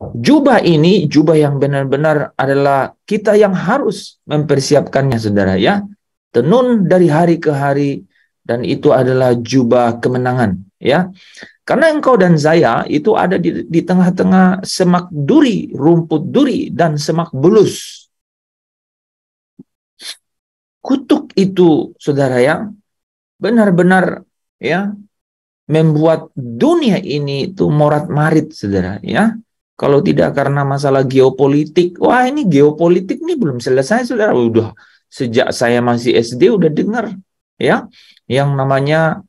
Jubah ini, jubah yang benar-benar adalah kita yang harus mempersiapkannya, saudara ya. Tenun dari hari ke hari, dan itu adalah jubah kemenangan ya. Karena engkau dan saya itu ada di tengah-tengah semak duri, rumput duri, dan semak belus. Kutuk itu, saudara ya, benar-benar ya membuat dunia ini itu morat-marit, saudara ya. Kalau tidak karena masalah geopolitik, wah ini geopolitik nih belum selesai, saudara. Udah sejak saya masih SD udah dengar ya, yang namanya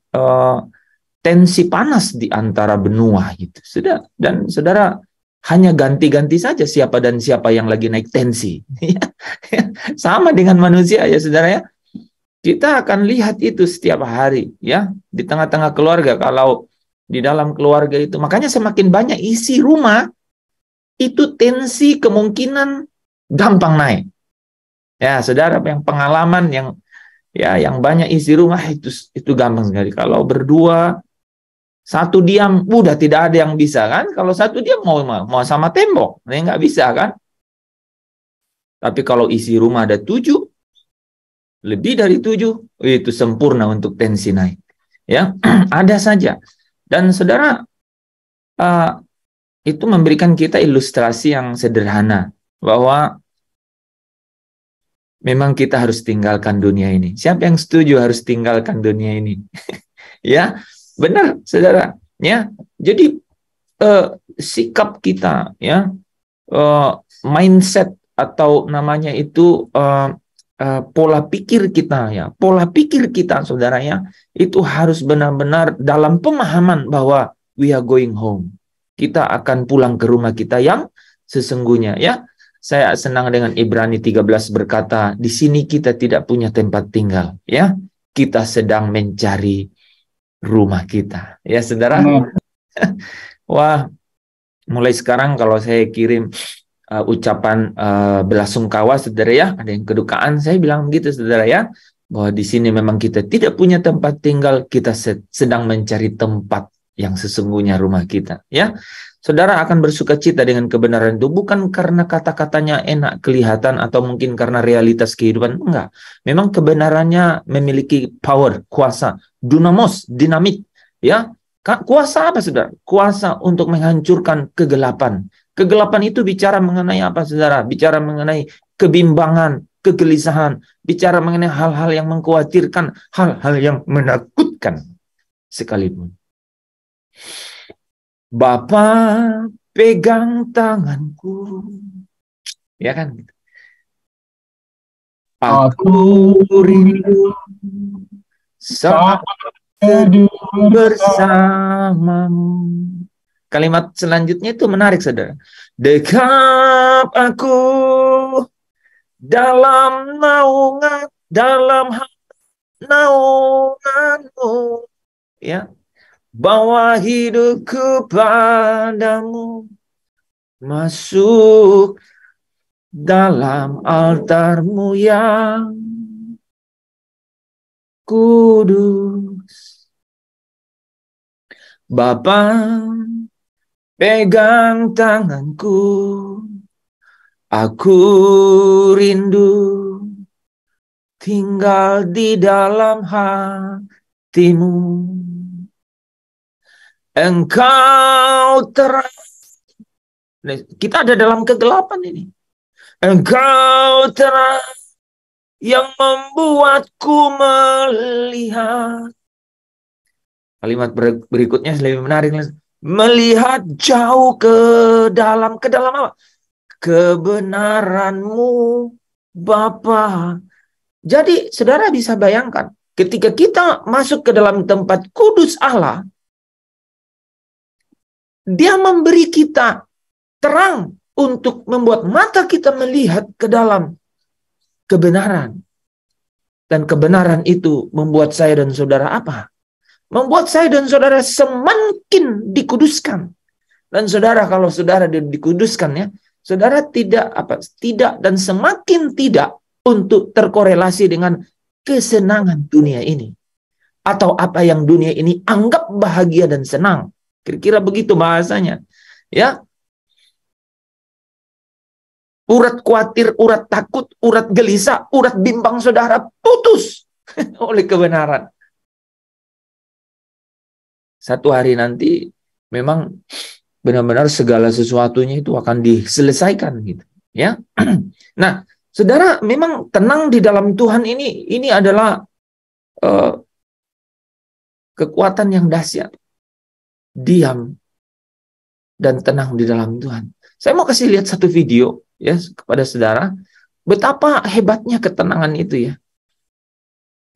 tensi panas di antara benua gitu. Sudah, dan saudara hanya ganti-ganti saja siapa dan siapa yang lagi naik tensi. Sama dengan manusia ya, saudara ya. Kita akan lihat itu setiap hari ya di tengah-tengah keluarga. Kalau di dalam keluarga itu, makanya semakin banyak isi rumah itu tensi kemungkinan gampang naik. Ya, saudara yang pengalaman yang banyak isi rumah itu gampang sekali. Kalau berdua satu diam, udah tidak ada yang bisa kan? Kalau satu diam mau sama tembok, nggak bisa kan? Tapi kalau isi rumah ada 7, lebih dari 7, itu sempurna untuk tensi naik. Ya, ada saja. Dan saudara, itu memberikan kita ilustrasi yang sederhana bahwa memang kita harus tinggalkan dunia ini. Siapa yang setuju harus tinggalkan dunia ini? Ya, benar, saudara. Ya, jadi sikap kita, ya, mindset atau namanya itu pola pikir kita, ya, pola pikir kita, saudara ya, itu harus benar-benar dalam pemahaman bahwa we are going home. Kita akan pulang ke rumah kita yang sesungguhnya, ya. Saya senang dengan Ibrani 13 berkata, di sini kita tidak punya tempat tinggal, ya. Kita sedang mencari rumah kita, ya, saudara. Wah, mulai sekarang kalau saya kirim ucapan belasungkawa, saudara ya, ada yang kedukaan, saya bilang begitu, saudara ya, bahwa di sini memang kita tidak punya tempat tinggal, kita sedang mencari tempat yang sesungguhnya rumah kita, ya. Saudara akan bersuka cita dengan kebenaran itu bukan karena kata-katanya enak kelihatan atau mungkin karena realitas kehidupan, enggak. Memang kebenarannya memiliki power, kuasa, dunamos, dinamit, ya. Kuasa apa, saudara? Kuasa untuk menghancurkan kegelapan. Kegelapan itu bicara mengenai apa, saudara? Bicara mengenai kebimbangan, kegelisahan, bicara mengenai hal-hal yang mengkhawatirkan, hal-hal yang menakutkan sekalipun. Bapa pegang tanganku, ya kan? Aku rindu saat bersamamu. Kalimat selanjutnya itu menarik, saudara. Dekap aku dalam naungan, dalam naunganmu, ya. Bawa hidupku padamu, masuk dalam altarmu yang kudus. Bapa pegang tanganku, aku rindu tinggal di dalam hatimu. Engkau terang. Kita ada dalam kegelapan ini. Engkau terang yang membuatku melihat. Kalimat berikutnya lebih menarik. Melihat jauh ke dalam apa? Kebenaranmu, Bapa. Jadi saudara bisa bayangkan, ketika kita masuk ke dalam tempat kudus Allah, Dia memberi kita terang untuk membuat mata kita melihat ke dalam kebenaran. Dan kebenaran itu membuat saya dan saudara apa? Membuat saya dan saudara semakin dikuduskan. Dan saudara, kalau saudara dikuduskan, ya, saudara tidak dan semakin tidak untuk terkorelasi dengan kesenangan dunia ini. Atau apa yang dunia ini anggap bahagia dan senang. Kira-kira begitu bahasanya. Ya. urat khawatir, urat takut, urat gelisah, urat bimbang saudara putus oleh kebenaran. Satu hari nanti memang benar-benar segala sesuatunya itu akan diselesaikan gitu, ya. Nah, saudara, memang tenang di dalam Tuhan ini adalah kekuatan yang dahsyat. Diam dan tenang di dalam Tuhan. Saya mau kasih lihat satu video ya kepada saudara, betapa hebatnya ketenangan itu ya.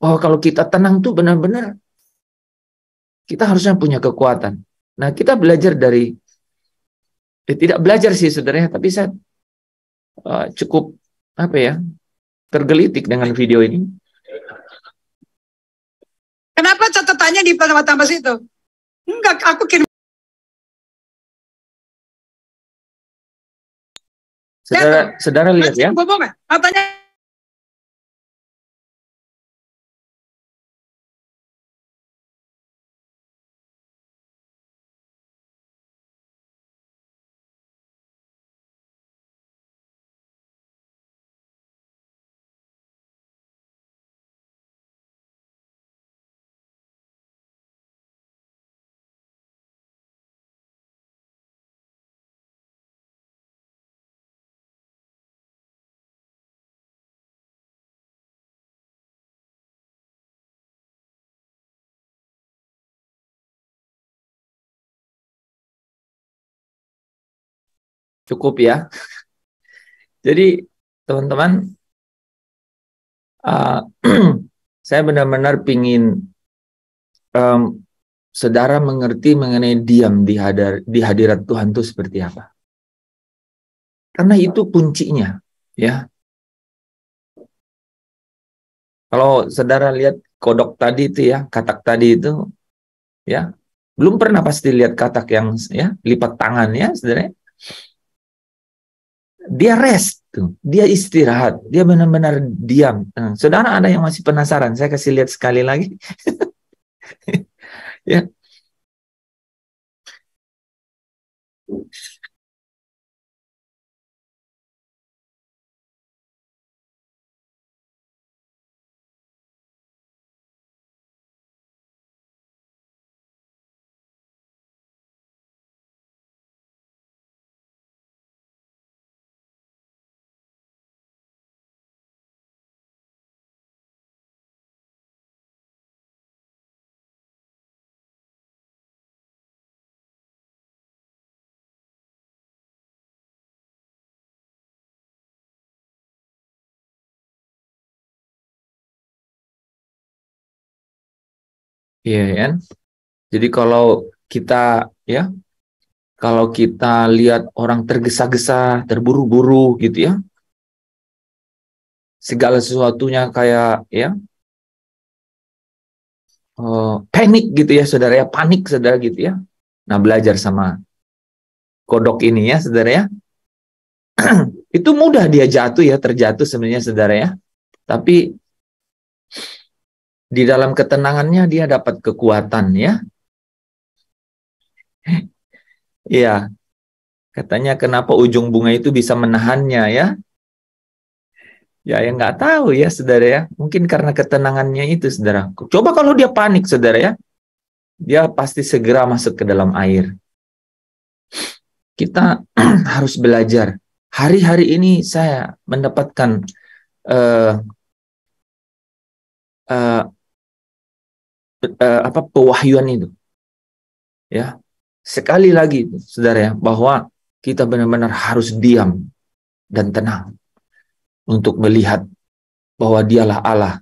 Oh, kalau kita tenang tuh benar-benar kita harusnya punya kekuatan. Nah, kita belajar dari tidak belajar sih saudaranya, tapi saya cukup tergelitik dengan video ini. Kenapa catatannya di pertama-tama situ? Enggak, aku kirim. Saudara lihat ya. Matanya. Cukup ya. Jadi teman-teman, saya benar-benar pingin saudara mengerti mengenai diam di hadirat Tuhan itu seperti apa. Karena itu kuncinya, ya. Kalau saudara lihat kodok tadi itu ya, katak tadi itu, ya, belum pernah pasti lihat katak yang ya lipat tangan ya, saudara. Dia rest tuh, dia istirahat, dia benar-benar diam. Nah, saudara ada yang masih penasaran? Saya kasih lihat sekali lagi. Ya. Iya kan? Jadi kalau kita lihat orang tergesa-gesa, terburu-buru gitu ya, segala sesuatunya kayak ya panik gitu ya saudara ya, panik saudara gitu ya. Nah, belajar sama kodok ini ya saudara ya. Itu mudah dia jatuh ya, terjatuh sebenarnya saudara ya. Tapi di dalam ketenangannya dia dapat kekuatan ya. Iya. Katanya kenapa ujung bunga itu bisa menahannya ya? Ya, yang nggak tahu ya saudara ya. Mungkin karena ketenangannya itu saudara. Coba kalau dia panik saudara ya, dia pasti segera masuk ke dalam air. Kita harus belajar. Hari-hari ini saya mendapatkan pewahyuan itu. Ya. Sekali lagi saudara ya, bahwa kita benar-benar harus diam dan tenang untuk melihat bahwa dialah Allah.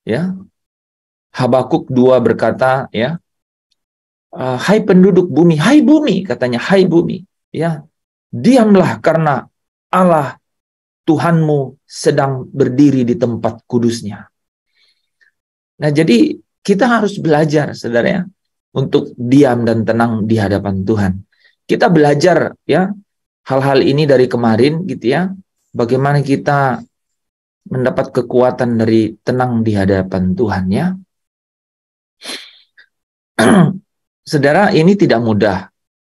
Ya. Habakuk 2 berkata ya, hai penduduk bumi, hai bumi, katanya, hai bumi, ya, diamlah karena Allah Tuhanmu sedang berdiri di tempat kudusnya. Nah, jadi kita harus belajar, saudara ya, untuk diam dan tenang di hadapan Tuhan. Kita belajar ya hal-hal ini dari kemarin gitu ya, bagaimana kita mendapat kekuatan dari tenang di hadapan Tuhan ya. Saudara, ini tidak mudah,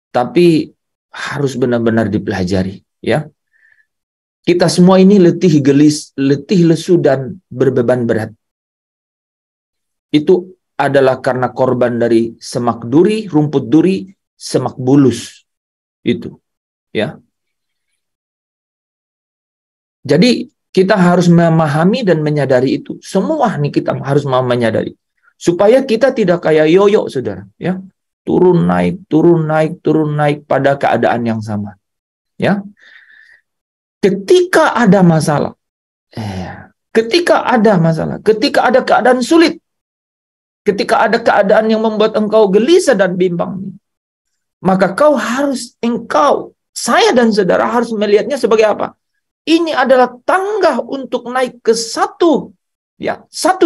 tapi harus benar-benar dipelajari ya. Kita semua ini letih gelis, letih lesu dan berbeban berat. Itu adalah karena korban dari semak duri, rumput duri, semak bulus. Itu, ya. Jadi kita harus memahami dan menyadari itu. Semua nih kita harus menyadari. Supaya kita tidak kayak yoyo, saudara. Ya, turun naik, turun naik, turun naik pada keadaan yang sama. Ya, ketika ada masalah, ketika ada keadaan sulit, ketika ada keadaan yang membuat engkau gelisah dan bimbang, maka saya dan saudara harus melihatnya sebagai apa? Ini adalah tangga untuk naik ke satu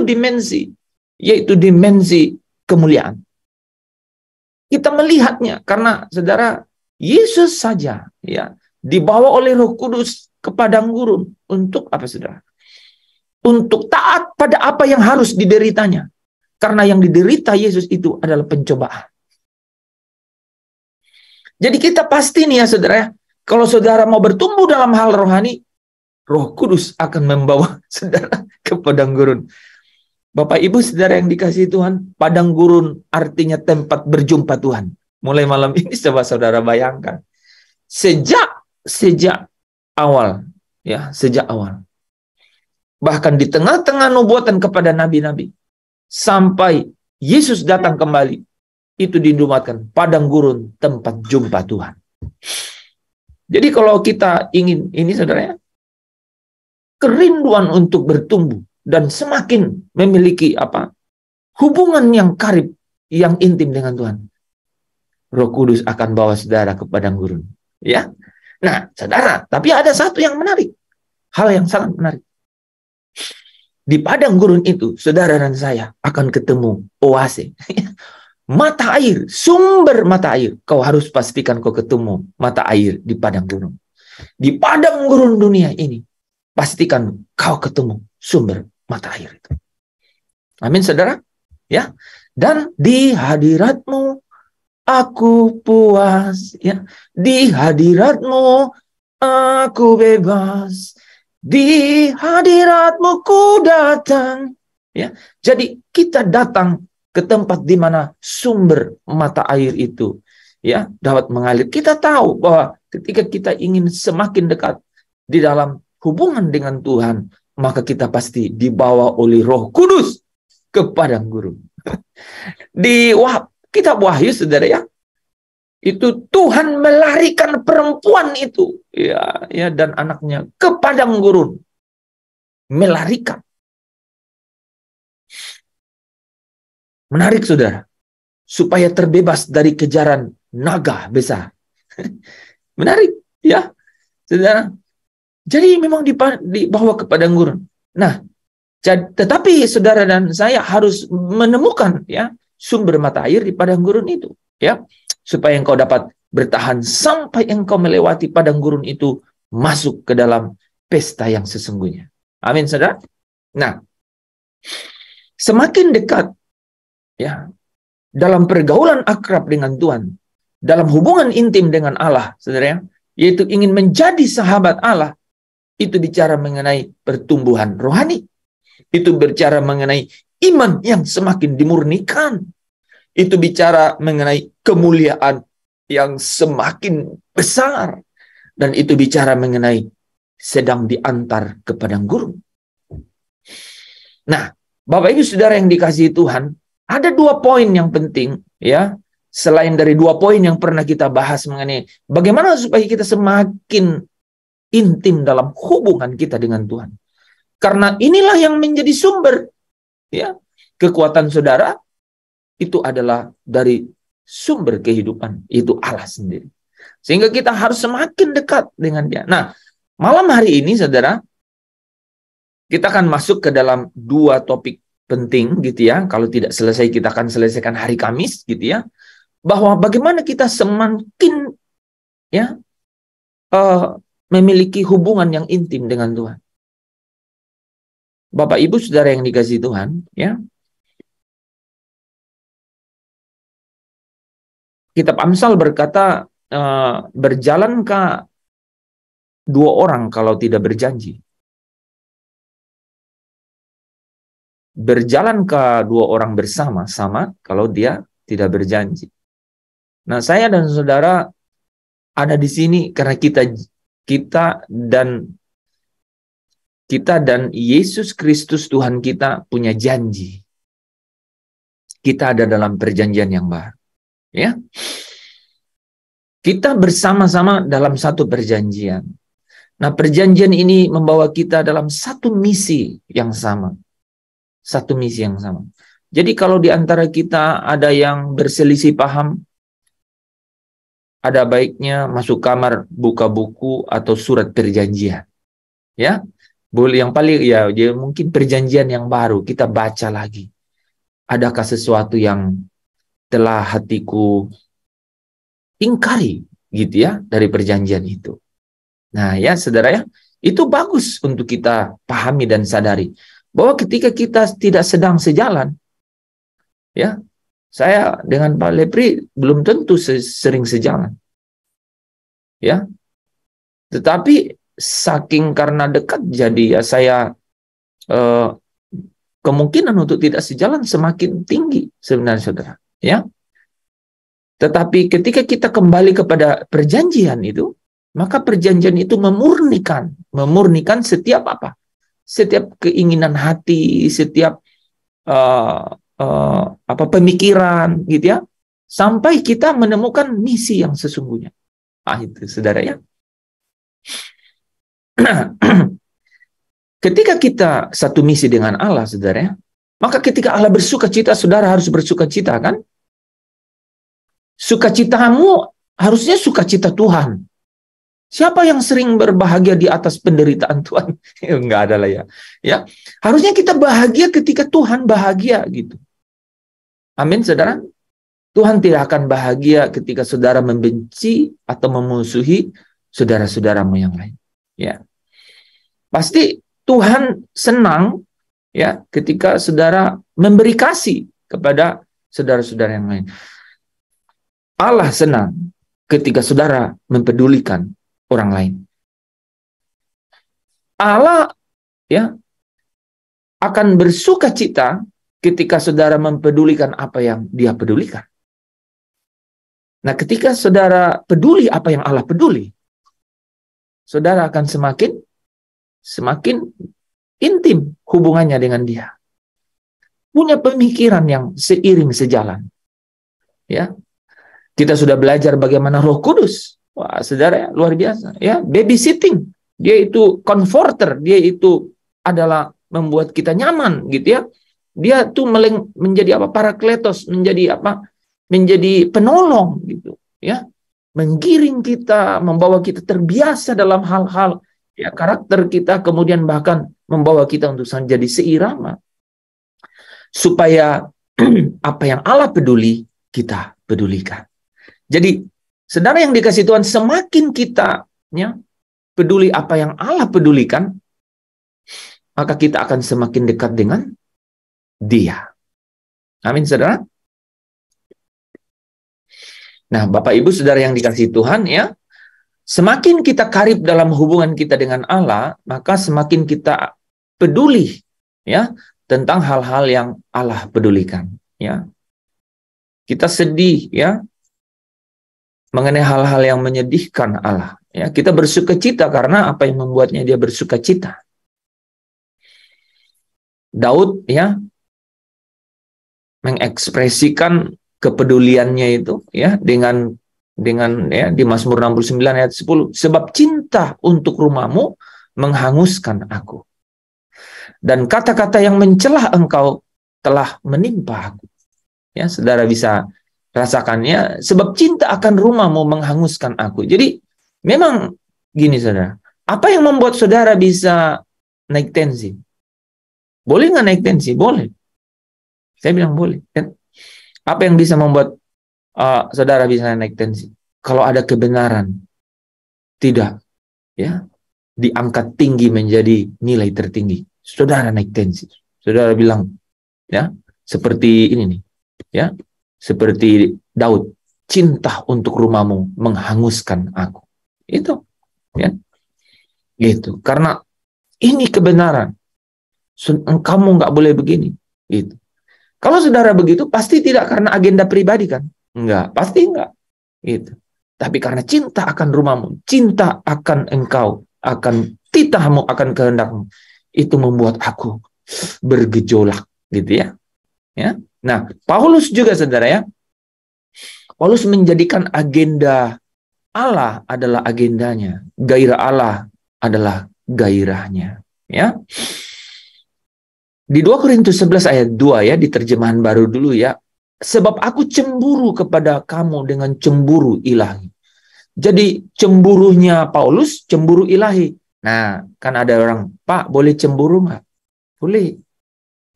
dimensi, yaitu dimensi kemuliaan. Kita melihatnya karena saudara, Yesus saja dibawa oleh Roh Kudus ke padang gurun untuk apa, saudara? Untuk taat pada apa yang harus dideritanya. Karena yang diderita Yesus itu adalah pencobaan. Jadi kita pasti nih ya saudara, kalau saudara mau bertumbuh dalam hal rohani, Roh Kudus akan membawa saudara ke padang gurun. Bapak Ibu saudara yang dikasihi Tuhan, padang gurun artinya tempat berjumpa Tuhan. Mulai malam ini coba saudara bayangkan. Sejak awal. Bahkan di tengah-tengah nubuatan kepada nabi-nabi. Sampai Yesus datang kembali. Itu dinamakan padang gurun tempat jumpa Tuhan. Jadi kalau kita ingin ini saudara, kerinduan untuk bertumbuh dan semakin memiliki hubungan yang karib, yang intim dengan Tuhan, Roh Kudus akan bawa saudara ke padang gurun. Ya, nah saudara, tapi ada satu yang menarik, hal yang sangat menarik. Di padang gurun itu, saudara dan saya akan ketemu oase. Mata air, sumber mata air. Kau harus pastikan kau ketemu mata air di padang gurun. Di padang gurun dunia ini, pastikan kau ketemu sumber mata air itu. Amin, saudara. Ya. Dan di hadiratmu aku puas. Ya. Di hadiratmu aku bebas. Di hadiratmu ku datang. Ya. Jadi kita datang ke tempat di mana sumber mata air itu dapat mengalir. Kita tahu bahwa ketika kita ingin semakin dekat di dalam hubungan dengan Tuhan, maka kita pasti dibawa oleh Roh Kudus ke padang gurun. Di kitab Wahyu saudara itu Tuhan melarikan perempuan itu dan anaknya ke padang gurun. Melarikan. Menarik saudara, supaya terbebas dari kejaran naga besar. Menarik ya saudara. Jadi memang dibawa ke padang gurun. Nah, tetapi saudara dan saya harus menemukan sumber mata air di padang gurun itu supaya engkau dapat bertahan sampai engkau melewati padang gurun itu, masuk ke dalam pesta yang sesungguhnya. Amin saudara. Nah, semakin dekat dalam pergaulan akrab dengan Tuhan, dalam hubungan intim dengan Allah, saudara, yaitu ingin menjadi sahabat Allah, itu bicara mengenai pertumbuhan rohani, itu bicara mengenai iman yang semakin dimurnikan, itu bicara mengenai kemuliaan yang semakin besar, dan itu bicara mengenai sedang diantar ke padang gurun. Nah, Bapak Ibu Saudara yang dikasihi Tuhan, ada 2 poin yang penting selain dari 2 poin yang pernah kita bahas mengenai bagaimana supaya kita semakin intim dalam hubungan kita dengan Tuhan. Karena inilah yang menjadi sumber kekuatan saudara, itu adalah dari sumber kehidupan, itu Allah sendiri. Sehingga kita harus semakin dekat dengan Dia. Nah, malam hari ini saudara, kita akan masuk ke dalam 2 topik penting kalau tidak selesai kita akan selesaikan hari Kamis bahwa bagaimana kita semakin memiliki hubungan yang intim dengan Tuhan. Bapak Ibu Saudara yang dikasihi Tuhan, Kitab Amsal berkata, berjalankah dua orang kalau tidak berjanji. Berjalan ke dua orang bersama-sama kalau dia tidak berjanji. Nah, saya dan saudara ada di sini karena kita dan Yesus Kristus Tuhan kita punya janji. Kita ada dalam perjanjian yang baru. Ya. Kita bersama-sama dalam satu perjanjian. Nah, perjanjian ini membawa kita dalam satu misi yang sama. Satu misi yang sama. Jadi kalau di antara kita ada yang berselisih paham, ada baiknya masuk kamar, buka buku atau surat perjanjian. Ya, boleh yang paling ya mungkin perjanjian yang baru kita baca lagi. Adakah sesuatu yang telah hatiku ingkari gitu ya dari perjanjian itu. Nah, ya saudara ya, itu bagus untuk kita pahami dan sadari bahwa ketika kita tidak sedang sejalan, ya, saya dengan Pak Lepri belum tentu sering sejalan. Ya. Tetapi saking karena dekat jadi ya saya kemungkinan untuk tidak sejalan semakin tinggi sebenarnya saudara, ya. Tetapi ketika kita kembali kepada perjanjian itu, maka perjanjian itu memurnikan setiap apa? Setiap keinginan hati, setiap pemikiran gitu ya, sampai kita menemukan misi yang sesungguhnya. Itu saudara ya. Ketika kita satu misi dengan Allah saudara ya, maka ketika Allah bersuka cita, saudara harus bersuka cita kan? Sukacitamu harusnya sukacita Tuhan. Siapa yang sering berbahagia di atas penderitaan Tuhan? Enggak ada lah ya. Ya, harusnya kita bahagia ketika Tuhan bahagia gitu. Amin, saudara. Tuhan tidak akan bahagia ketika saudara membenci atau memusuhi saudara-saudaramu yang lain. Ya, pasti Tuhan senang ya ketika saudara memberi kasih kepada saudara-saudara yang lain. Allah senang ketika saudara mempedulikan orang lain. Allah ya akan bersuka cita ketika saudara mempedulikan apa yang Dia pedulikan. Nah, ketika saudara peduli apa yang Allah peduli, saudara akan semakin intim hubungannya dengan Dia. Punya pemikiran yang seiring sejalan. Ya. Kita sudah belajar bagaimana Roh Kudus. Wah, saudara ya, luar biasa. Ya, babysitting. Dia itu comforter, dia itu adalah membuat kita nyaman gitu ya. Dia tuh menjadi apa? Parakletos, menjadi apa? Menjadi penolong gitu, ya. Menggiring kita, membawa kita terbiasa dalam hal-hal ya karakter kita, kemudian bahkan membawa kita untuk menjadi seirama. Supaya apa yang Allah peduli, kita pedulikan. Jadi, saudara yang dikasih Tuhan, semakin kita ya, peduli apa yang Allah pedulikan, maka kita akan semakin dekat dengan Dia. Amin, saudara. Nah, Bapak Ibu saudara yang dikasih Tuhan ya, semakin kita karib dalam hubungan kita dengan Allah, maka semakin kita peduli ya tentang hal-hal yang Allah pedulikan ya. Kita sedih ya mengenai hal-hal yang menyedihkan Allah ya. Kita bersukacita karena apa yang membuatnya Dia bersukacita. Daud ya mengekspresikan kepeduliannya itu ya dengan ya di Mazmur 69 ayat 10, sebab cinta untuk rumahmu menghanguskan aku, dan kata-kata yang mencela engkau telah menimpa aku. Ya, saudara bisa rasakannya, sebab cinta akan rumahmu menghanguskan aku. Jadi memang gini saudara, apa yang membuat saudara bisa naik tensi? Boleh nggak naik tensi? Boleh. Saya bilang boleh kan? Apa yang bisa membuat saudara bisa naik tensi? Kalau ada kebenaran tidak ya diangkat tinggi menjadi nilai tertinggi, saudara naik tensi. Saudara bilang ya seperti ini nih ya, seperti Daud, cinta untuk rumahmu menghanguskan aku. Itu ya. Gitu. Karena ini kebenaran. Kamu nggak boleh begini. Gitu. Kalau saudara begitu, pasti tidak karena agenda pribadi kan? Enggak, pasti enggak. Gitu. Tapi karena cinta akan rumahmu, cinta akan engkau, akan titahmu, akan kehendakmu, itu membuat aku bergejolak, gitu ya. Ya. Nah, Paulus juga saudara ya, Paulus menjadikan agenda Allah adalah agendanya, gairah Allah adalah gairahnya. Ya. Di 2 Korintus 11 ayat 2 ya, di terjemahan baru dulu ya. Sebab aku cemburu kepada kamu dengan cemburu ilahi. Jadi cemburunya Paulus, cemburu ilahi. Nah, kan ada orang, Pak, boleh cemburu nggak? Boleh.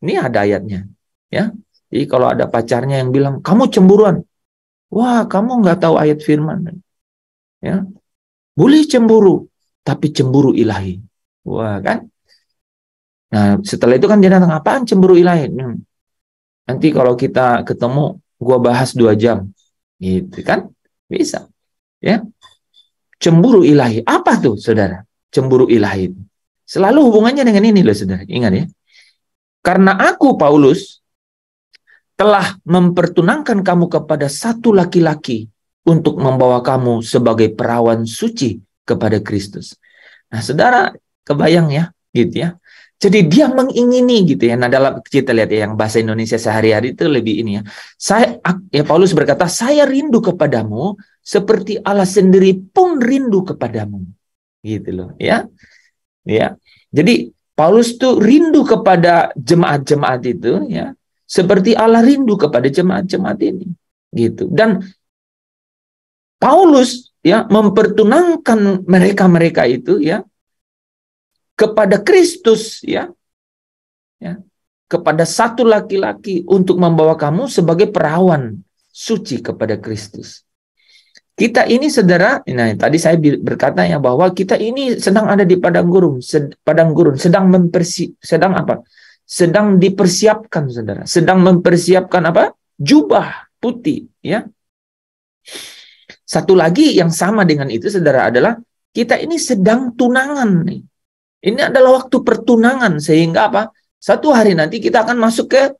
Ini ada ayatnya. Ya. Jadi kalau ada pacarnya yang bilang, kamu cemburuan. Wah, kamu nggak tahu ayat firman. Ya. Boleh cemburu, tapi cemburu ilahi. Wah, kan? Nah, setelah itu kan dia datang, apaan cemburu ilahi? Nanti kalau kita ketemu, gua bahas 2 jam. Gitu kan? Bisa. Ya. Cemburu ilahi. Apa tuh, saudara? Cemburu ilahi. Selalu hubungannya dengan ini loh, saudara. Ingat ya. Karena aku, Paulus, telah mempertunangkan kamu kepada satu laki-laki untuk membawa kamu sebagai perawan suci kepada Kristus. Nah, saudara, kebayang ya, gitu ya. Jadi dia mengingini gitu ya. Nah, dalam kita lihat ya yang bahasa Indonesia sehari-hari itu lebih ini ya. Paulus berkata, saya rindu kepadamu seperti Allah sendiri pun rindu kepadamu. Gitu loh, ya. Ya. Jadi Paulus tuh rindu kepada jemaat-jemaat itu ya, seperti Allah rindu kepada jemaat-jemaat ini. Gitu. Dan Paulus ya mempertunangkan mereka-mereka itu ya kepada Kristus ya, kepada satu laki-laki untuk membawa kamu sebagai perawan suci kepada Kristus. Kita ini saudara, nah tadi saya berkata ya bahwa kita ini sedang ada di padang gurun, sedang apa? Sedang dipersiapkan saudara, sedang mempersiapkan apa? Jubah putih ya. Satu lagi yang sama dengan itu saudara adalah kita ini sedang tunangan nih. Ini adalah waktu pertunangan sehingga apa? Satu hari nanti kita akan masuk ke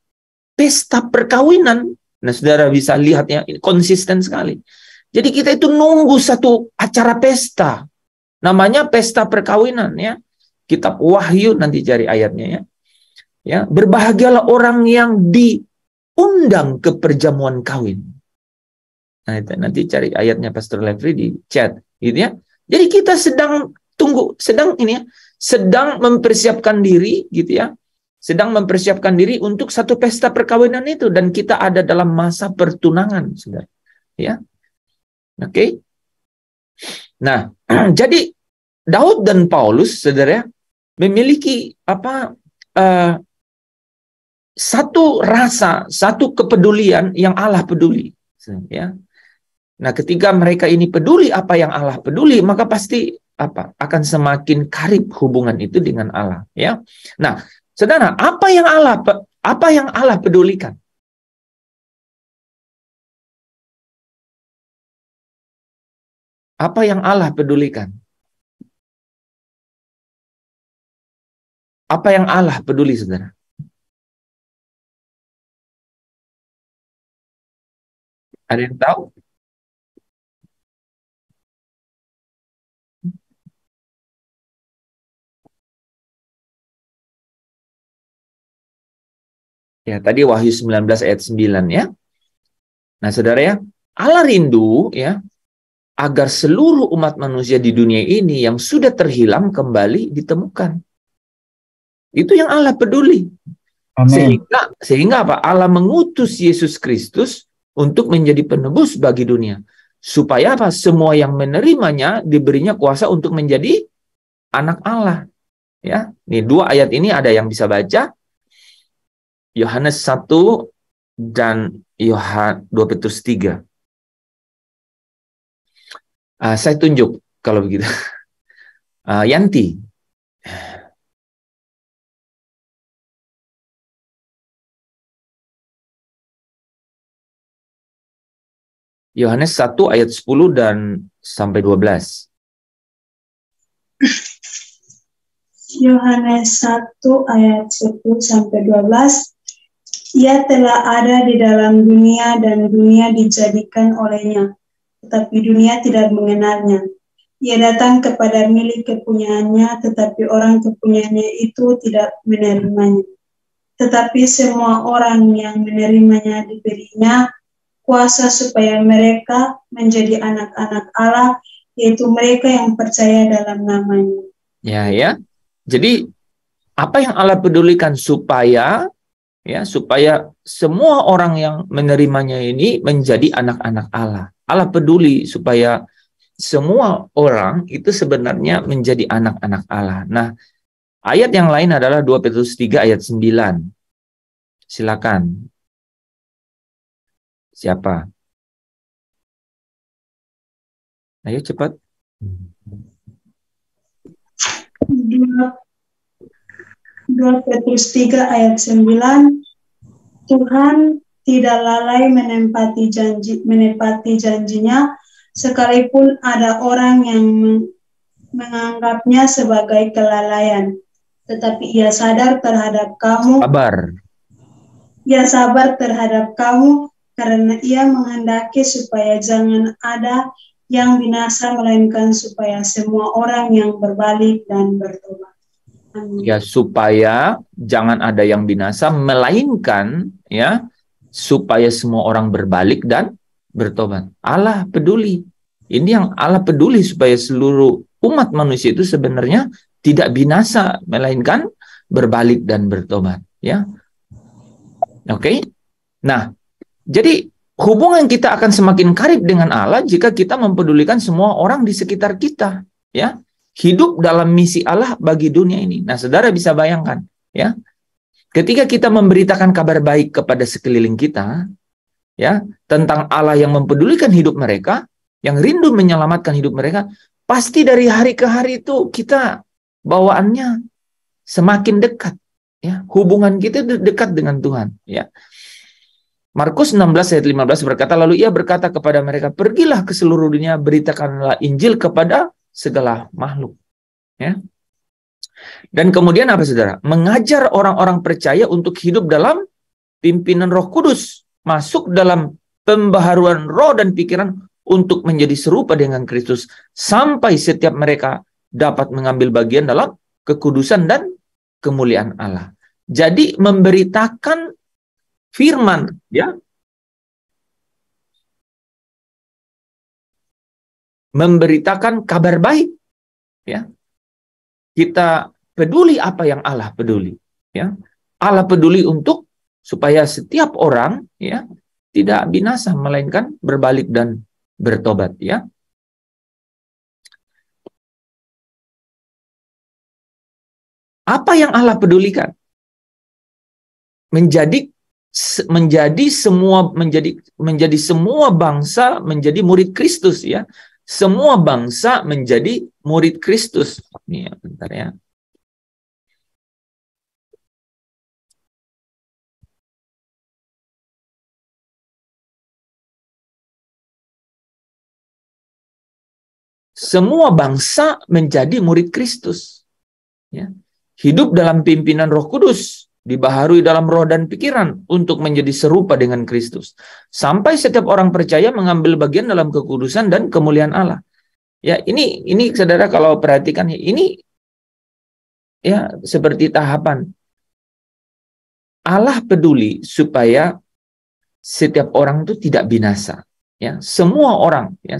pesta perkawinan. Nah, saudara bisa lihat ya, ini konsisten sekali. Jadi kita itu nunggu satu acara pesta. Namanya pesta perkawinan ya. Kitab Wahyu nanti cari ayatnya ya. Ya, berbahagialah orang yang diundang ke perjamuan kawin. Nah, itu nanti cari ayatnya Pastor Levri di chat gitu ya. Jadi kita sedang sedang mempersiapkan diri gitu ya. Sedang mempersiapkan diri untuk satu pesta perkawinan itu dan kita ada dalam masa pertunangan, saudara. Ya. Oke. Nah, jadi Daud dan Paulus, saudara, memiliki satu rasa, satu kepedulian yang Allah peduli, ya. Nah, ketika mereka ini peduli apa yang Allah peduli, maka pasti akan semakin karib hubungan itu dengan Allah, ya. Nah, saudara, apa yang Allah pedulikan? Apa yang Allah pedulikan? Apa yang Allah peduli, saudara? Ada yang tahu? Ya, tadi Wahyu 19 ayat 9 ya. Nah, saudara ya, Allah rindu ya agar seluruh umat manusia di dunia ini yang sudah terhilang kembali ditemukan. Itu yang Allah peduli. Amen. Sehingga apa? Allah mengutus Yesus Kristus untuk menjadi penebus bagi dunia. Supaya apa? Semua yang menerimanya diberinya kuasa untuk menjadi anak Allah. Ya, nih 2 ayat ini ada yang bisa baca. Yohanes 1 dan 2 Petrus 3. Saya tunjuk kalau begitu. Yanti. Yohanes 1 ayat 10 dan sampai 12. Yohanes 1 ayat 10-12. Ia telah ada di dalam dunia dan dunia dijadikan olehnya, tetapi dunia tidak mengenalnya. Ia datang kepada milik kepunyaannya, tetapi orang kepunyaannya itu tidak menerimanya. Tetapi semua orang yang menerimanya diberinya kuasa supaya mereka menjadi anak-anak Allah, yaitu mereka yang percaya dalam namanya. Ya. Jadi apa yang Allah pedulikan supaya semua orang yang menerimanya ini menjadi anak-anak Allah. Allah peduli supaya semua orang itu sebenarnya menjadi anak-anak Allah. Nah, ayat yang lain adalah 2 Petrus 3 ayat 9. Silakan. Siapa? Ayo cepat. 2 Petrus 3 ayat 9. Tuhan tidak lalai menepati janjinya, sekalipun ada orang yang menganggapnya sebagai kelalaian. Tetapi ia sadar terhadap kamu. Ia sabar terhadap kamu karena ia menghendaki supaya jangan ada yang binasa, melainkan supaya semua orang yang berbalik dan bertobat. Amin. Ya, supaya jangan ada yang binasa, melainkan supaya semua orang berbalik dan bertobat. Allah peduli. Ini yang Allah peduli, supaya seluruh umat manusia itu sebenarnya tidak binasa, melainkan berbalik dan bertobat. Ya, oke. Nah, jadi hubungan kita akan semakin karib dengan Allah jika kita mempedulikan semua orang di sekitar kita. Ya, hidup dalam misi Allah bagi dunia ini. Nah, saudara bisa bayangkan, ya, ketika kita memberitakan kabar baik kepada sekeliling kita, ya, tentang Allah yang mempedulikan hidup mereka, yang rindu menyelamatkan hidup mereka, pasti dari hari ke hari itu kita bawaannya semakin dekat, ya, hubungan kita dekat dengan Tuhan, ya. Markus 16 ayat 15 berkata, lalu ia berkata kepada mereka, pergilah ke seluruh dunia, beritakanlah Injil kepada segala makhluk. Ya. Dan kemudian apa, saudara? Mengajar orang-orang percaya untuk hidup dalam pimpinan Roh Kudus, masuk dalam pembaharuan roh dan pikiran untuk menjadi serupa dengan Kristus, sampai setiap mereka dapat mengambil bagian dalam kekudusan dan kemuliaan Allah. Jadi memberitakan firman, ya, memberitakan kabar baik, ya. Kita peduli apa yang Allah peduli, ya. Allah peduli untuk supaya setiap orang, ya, tidak binasa, melainkan berbalik dan bertobat, ya. Apa yang Allah pedulikan? Menjadi semua bangsa menjadi murid Kristus, ya. Semua bangsa menjadi murid Kristus. Nih, ya, bentar ya. Semua bangsa menjadi murid Kristus, ya. Hidup dalam pimpinan Roh Kudus, dibaharui dalam roh dan pikiran untuk menjadi serupa dengan Kristus, sampai setiap orang percaya mengambil bagian dalam kekudusan dan kemuliaan Allah. Ya, ini saudara kalau perhatikan, ini ya seperti tahapan. Allah peduli supaya setiap orang itu tidak binasa, ya. Semua orang ya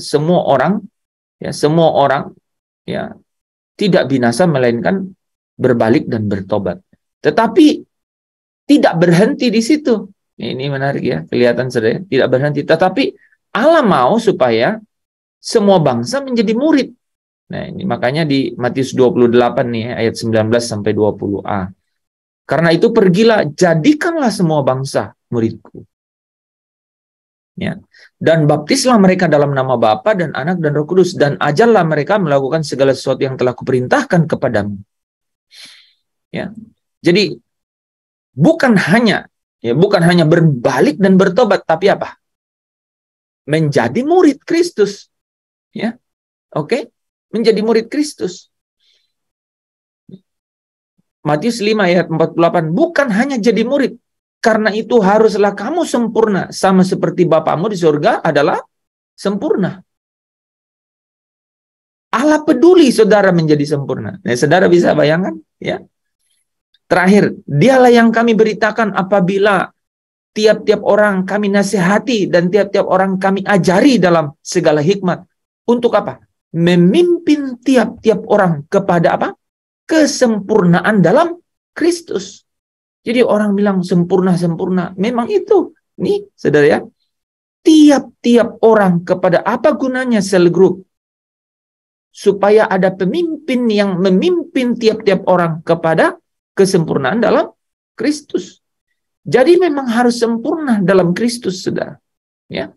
tidak binasa, melainkan berbalik dan bertobat. Tetapi tidak berhenti di situ. Ini menarik, ya, kelihatan saudara, tidak berhenti. Tetapi Allah mau supaya semua bangsa menjadi murid. Nah, ini makanya di Matius 28 nih, ayat 19 sampai 20a. Karena itu pergilah, jadikanlah semua bangsa muridku. Ya. Dan baptislah mereka dalam nama Bapa dan Anak dan Roh Kudus, dan ajarlah mereka melakukan segala sesuatu yang telah kuperintahkan kepadamu. Ya. Jadi bukan hanya berbalik dan bertobat, tapi apa? Menjadi murid Kristus. Ya. Oke? Menjadi murid Kristus. Matius 5 ayat 48, bukan hanya jadi murid, karena itu haruslah kamu sempurna, sama seperti Bapamu di surga adalah sempurna. Allah peduli saudara menjadi sempurna. Nah, saudara bisa bayangkan, ya. Terakhir, dialah yang kami beritakan apabila tiap-tiap orang kami nasihati dan tiap-tiap orang kami ajari dalam segala hikmat. Untuk apa? Memimpin tiap-tiap orang kepada apa? Kesempurnaan dalam Kristus. Jadi orang bilang sempurna-sempurna. Memang itu. Nih, saudara ya. Tiap-tiap orang kepada apa gunanya sel group? Supaya ada pemimpin yang memimpin tiap-tiap orang kepada kesempurnaan dalam Kristus. Jadi memang harus sempurna dalam Kristus, saudara. Ya.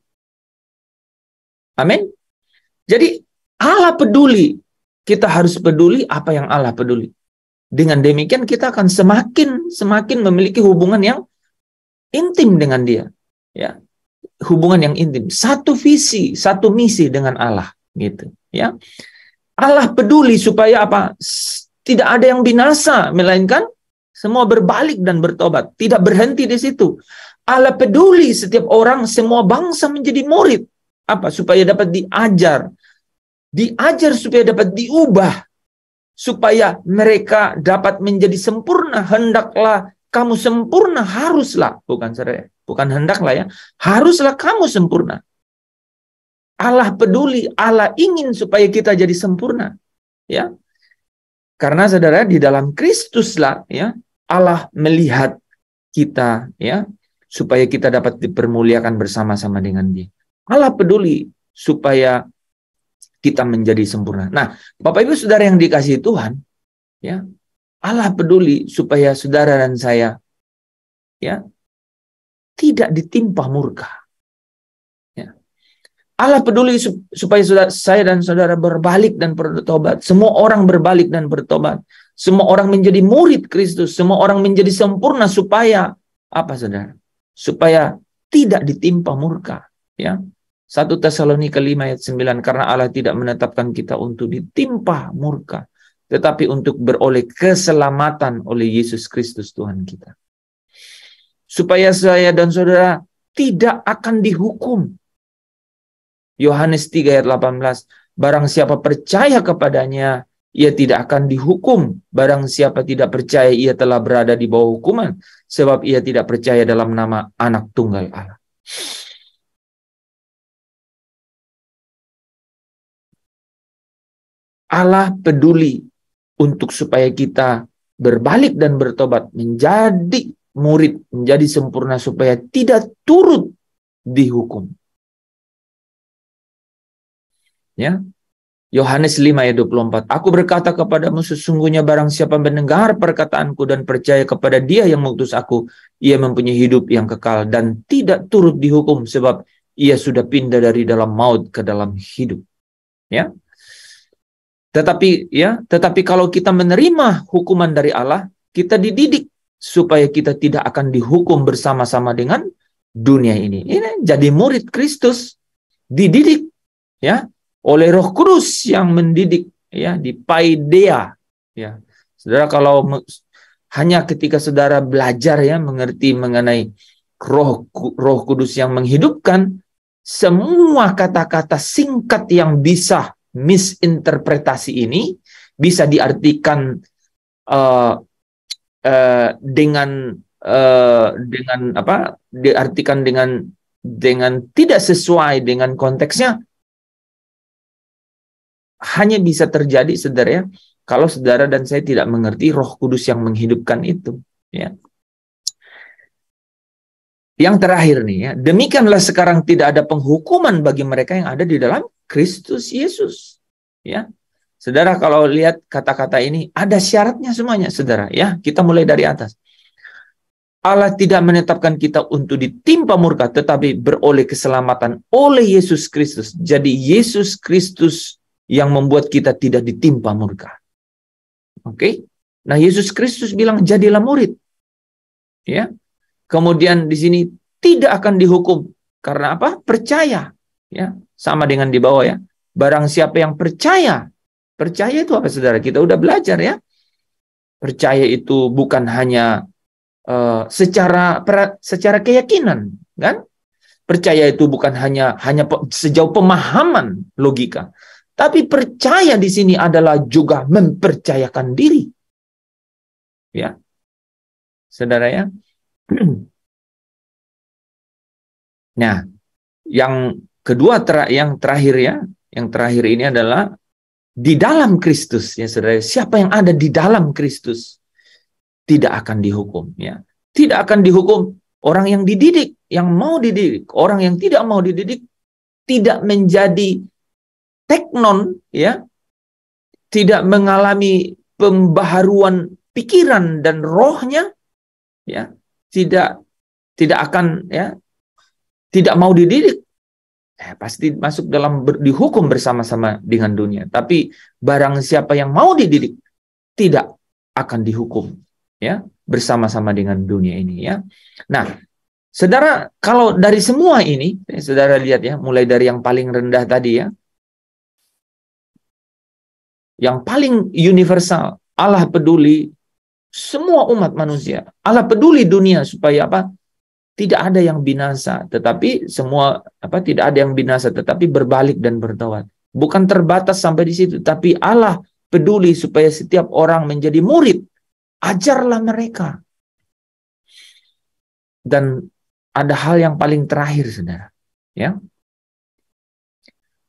Amin. Jadi Allah peduli. Kita harus peduli apa yang Allah peduli. Dengan demikian kita akan semakin memiliki hubungan yang intim dengan Dia. Ya. Hubungan yang intim. Satu visi, satu misi dengan Allah. Gitu. Ya. Allah peduli supaya apa? Tidak ada yang binasa, melainkan semua berbalik dan bertobat. Tidak berhenti di situ. Allah peduli setiap orang, semua bangsa menjadi murid. Apa? Supaya dapat diajar. Diajar supaya dapat diubah. Supaya mereka dapat menjadi sempurna. Hendaklah kamu sempurna, haruslah. Bukan hendaklah ya. Haruslah kamu sempurna. Allah peduli, Allah ingin supaya kita jadi sempurna. Ya. Karena saudara di dalam Kristuslah ya, Allah melihat kita ya, supaya kita dapat dipermuliakan bersama-sama dengan Dia. Allah peduli supaya kita menjadi sempurna. Nah, Bapak Ibu Saudara yang dikasihi Tuhan, ya, Allah peduli supaya saudara dan saya ya tidak ditimpa murka. Ya. Allah peduli supaya saya dan saudara berbalik dan bertobat. Semua orang berbalik dan bertobat. Semua orang menjadi murid Kristus. Semua orang menjadi sempurna supaya apa, saudara? Supaya tidak ditimpa murka. Ya. 1 Tesalonika 5 ayat 9, karena Allah tidak menetapkan kita untuk ditimpa murka, tetapi untuk beroleh keselamatan oleh Yesus Kristus Tuhan kita. Supaya saya dan saudara tidak akan dihukum. Yohanes 3 ayat 18, barang siapa percaya kepadanya, ia tidak akan dihukum. Barang siapa tidak percaya, ia telah berada di bawah hukuman, sebab ia tidak percaya dalam nama Anak Tunggal Allah. Allah peduli untuk supaya kita berbalik dan bertobat, menjadi murid, menjadi sempurna, supaya tidak turut dihukum. Ya. Yohanes 5 ayat 24. Aku berkata kepadamu, sesungguhnya barang siapa mendengar perkataanku dan percaya kepada Dia yang mengutus aku, ia mempunyai hidup yang kekal dan tidak turut dihukum, sebab ia sudah pindah dari dalam maut ke dalam hidup. Ya. Tetapi kalau kita menerima hukuman dari Allah, kita dididik supaya kita tidak akan dihukum bersama-sama dengan dunia ini. Ini jadi murid Kristus, dididik ya oleh Roh Kudus yang mendidik ya di paideia ya. Saudara, kalau hanya ketika saudara belajar ya mengerti mengenai Roh Kudus yang menghidupkan, semua kata-kata singkat yang bisa misinterpretasi ini bisa diartikan dengan apa? Diartikan dengan tidak sesuai dengan konteksnya. Hanya bisa terjadi, saudara ya, kalau saudara dan saya tidak mengerti Roh Kudus yang menghidupkan itu. Ya. Yang terakhir nih ya, demikianlah sekarang tidak ada penghukuman bagi mereka yang ada di dalam Kristus Yesus. Ya, saudara, kalau lihat kata-kata ini ada syaratnya semuanya, saudara. Ya, kita mulai dari atas. Allah tidak menetapkan kita untuk ditimpa murka, tetapi beroleh keselamatan oleh Yesus Kristus. Jadi Yesus Kristus yang membuat kita tidak ditimpa murka. Oke? Nah, Yesus Kristus bilang jadilah murid. Ya. Kemudian di sini tidak akan dihukum karena apa? Percaya. Ya, sama dengan di bawah ya. Barang siapa yang percaya. Percaya itu apa, saudara? Kita udah belajar ya. Percaya itu bukan hanya secara keyakinan, kan? Percaya itu bukan hanya sejauh pemahaman logika, tapi percaya di sini adalah juga mempercayakan diri. Ya. Saudara ya. Nah, yang kedua yang terakhir ini adalah di dalam Kristus, ya saudara. Siapa yang ada di dalam Kristus tidak akan dihukum, ya. Tidak akan dihukum orang yang dididik, yang mau dididik. Orang yang tidak mau dididik tidak menjadi teknon, ya. Tidak mengalami pembaharuan pikiran dan rohnya, ya. Tidak akan, ya, tidak mau dididik. Pasti masuk dalam dihukum bersama-sama dengan dunia. Tapi barang siapa yang mau dididik tidak akan dihukum, ya, bersama-sama dengan dunia ini, ya. Nah, saudara, kalau dari semua ini, saudara lihat ya, mulai dari yang paling rendah tadi ya, yang paling universal, Allah peduli semua umat manusia. Allah peduli dunia supaya apa? Tidak ada yang binasa, tetapi tidak ada yang binasa, tetapi berbalik dan bertobat. Bukan terbatas sampai di situ, tapi Allah peduli supaya setiap orang menjadi murid. Ajarlah mereka. Dan ada hal yang paling terakhir, saudara. Ya.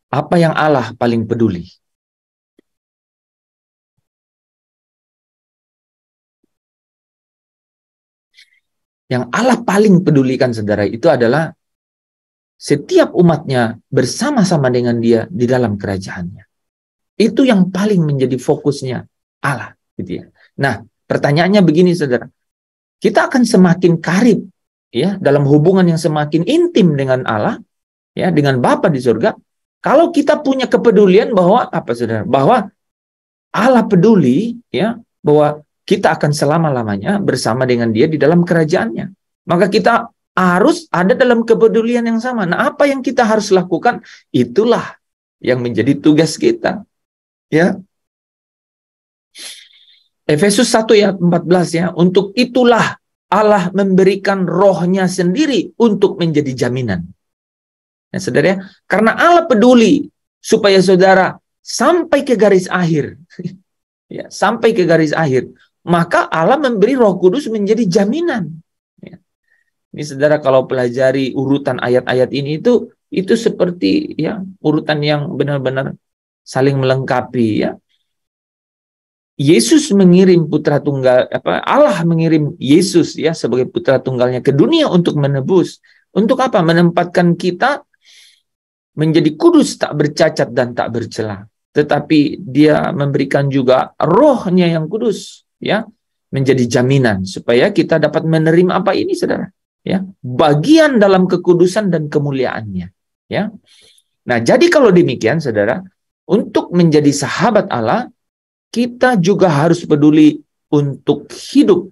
Apa yang Allah paling peduli? Yang Allah paling pedulikan, saudara, itu adalah setiap umatnya bersama-sama dengan dia di dalam kerajaannya. Itu yang paling menjadi fokusnya Allah, gitu ya. Nah, pertanyaannya begini, saudara. Kita akan semakin karib, ya, dalam hubungan yang semakin intim dengan Allah, ya, dengan Bapa di surga, kalau kita punya kepedulian bahwa apa, saudara? Bahwa Allah peduli, ya, bahwa kita akan selama-lamanya bersama dengan dia di dalam kerajaannya. Maka kita harus ada dalam kepedulian yang sama. Nah, apa yang kita harus lakukan? Itulah yang menjadi tugas kita. Ya. Efesus 1 ayat 14 ya. Untuk itulah Allah memberikan rohnya sendiri untuk menjadi jaminan. Nah, saudara ya, karena Allah peduli supaya saudara sampai ke garis akhir. Ya, sampai ke garis akhir. Maka Allah memberi Roh Kudus menjadi jaminan. Ya. Ini saudara kalau pelajari urutan ayat-ayat ini itu seperti ya urutan yang benar-benar saling melengkapi, ya. Yesus mengirim putra tunggal, Allah mengirim Yesus ya sebagai putra tunggalnya ke dunia untuk menebus. Untuk apa? Menempatkan kita menjadi kudus, tak bercacat dan tak bercela. Tetapi dia memberikan juga rohnya yang kudus, ya, menjadi jaminan supaya kita dapat menerima apa ini, saudara, ya, bagian dalam kekudusan dan kemuliaannya, ya. Nah, jadi kalau demikian, saudara, untuk menjadi sahabat Allah, kita juga harus peduli untuk hidup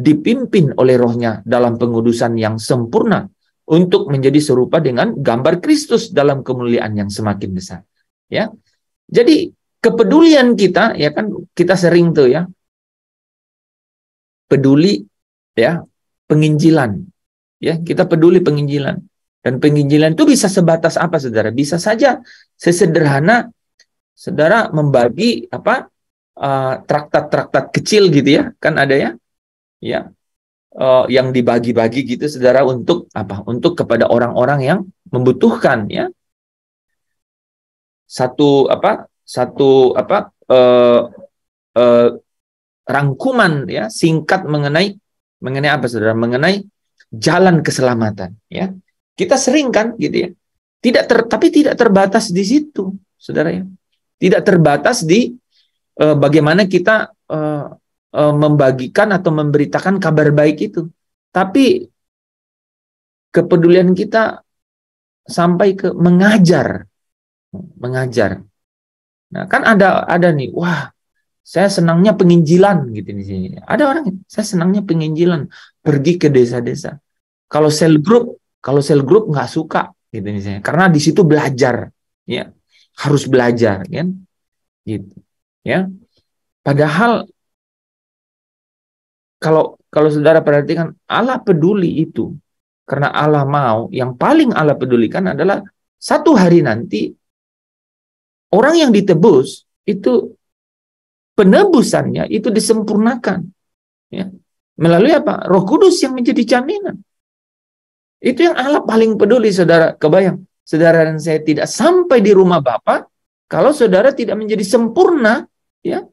dipimpin oleh rohnya dalam pengudusan yang sempurna untuk menjadi serupa dengan gambar Kristus dalam kemuliaan yang semakin besar, ya. Jadi kepedulian kita, ya kan, kita sering tuh ya peduli ya penginjilan, ya, kita peduli penginjilan. Dan penginjilan itu bisa sebatas apa, saudara? Bisa saja sesederhana saudara membagi traktat-traktat kecil gitu ya, kan ada ya, ya, yang dibagi-bagi gitu, saudara, untuk apa? Untuk kepada orang-orang yang membutuhkan, ya. Rangkuman ya singkat mengenai apa, saudara? Mengenai jalan keselamatan, ya. Kita sering kan gitu ya. Tapi tidak terbatas di situ, saudara ya. Tidak terbatas di bagaimana kita membagikan atau memberitakan kabar baik itu. Tapi kepedulian kita sampai ke mengajar. Nah, kan ada nih, wah, saya senangnya penginjilan gitu di sini. Ada orang, saya senangnya penginjilan, pergi ke desa-desa. Kalau cell group nggak suka gitu misalnya, karena di situ belajar, ya, harus belajar, kan, gitu, ya. Padahal kalau saudara perhatikan, Allah peduli itu karena Allah mau, yang paling Allah pedulikan adalah satu hari nanti orang yang ditebus itu penebusannya itu disempurnakan, ya, melalui apa? Roh Kudus yang menjadi jaminan. Itu yang Allah paling peduli, saudara. Kebayang, saudara dan saya tidak sampai di rumah Bapa kalau saudara tidak menjadi sempurna, ya,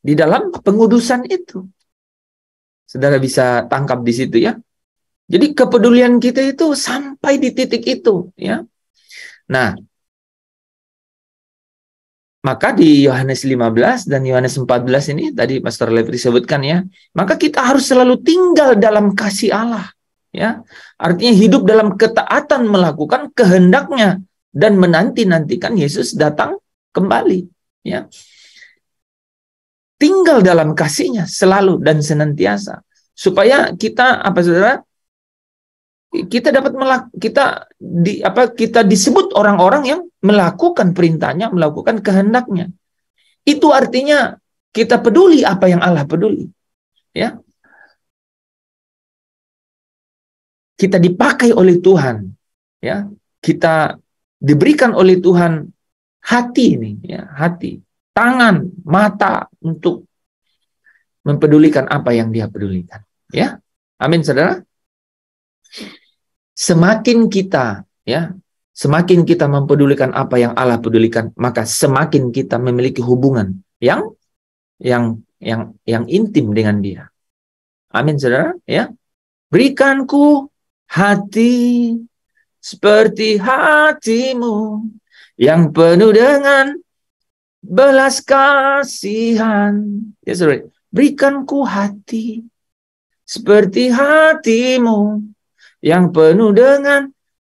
di dalam pengudusan itu. Saudara bisa tangkap di situ, ya. Jadi kepedulian kita itu sampai di titik itu, ya. Nah, maka di Yohanes 15 dan Yohanes 14 ini tadi Pastor Levri sebutkan, ya. Maka kita harus selalu tinggal dalam kasih Allah, ya. Artinya hidup dalam ketaatan melakukan kehendaknya dan menanti-nantikan Yesus datang kembali, ya. Tinggal dalam kasih-Nya selalu dan senantiasa, supaya kita saudara, kita dapat kita disebut orang-orang yang melakukan perintahnya, melakukan kehendaknya. Itu artinya kita peduli apa yang Allah peduli, ya. Kita dipakai oleh Tuhan, ya. Kita diberikan oleh Tuhan hati ini, ya, hati, tangan, mata untuk mempedulikan apa yang Dia pedulikan, ya. Amin, saudara. Semakin kita mempedulikan apa yang Allah pedulikan, maka semakin kita memiliki hubungan yang intim dengan Dia. Amin, saudara, ya. Berikanku hati seperti hatimu yang penuh dengan belas kasihan. Ya, saudara. Berikanku hati seperti hatimu yang penuh dengan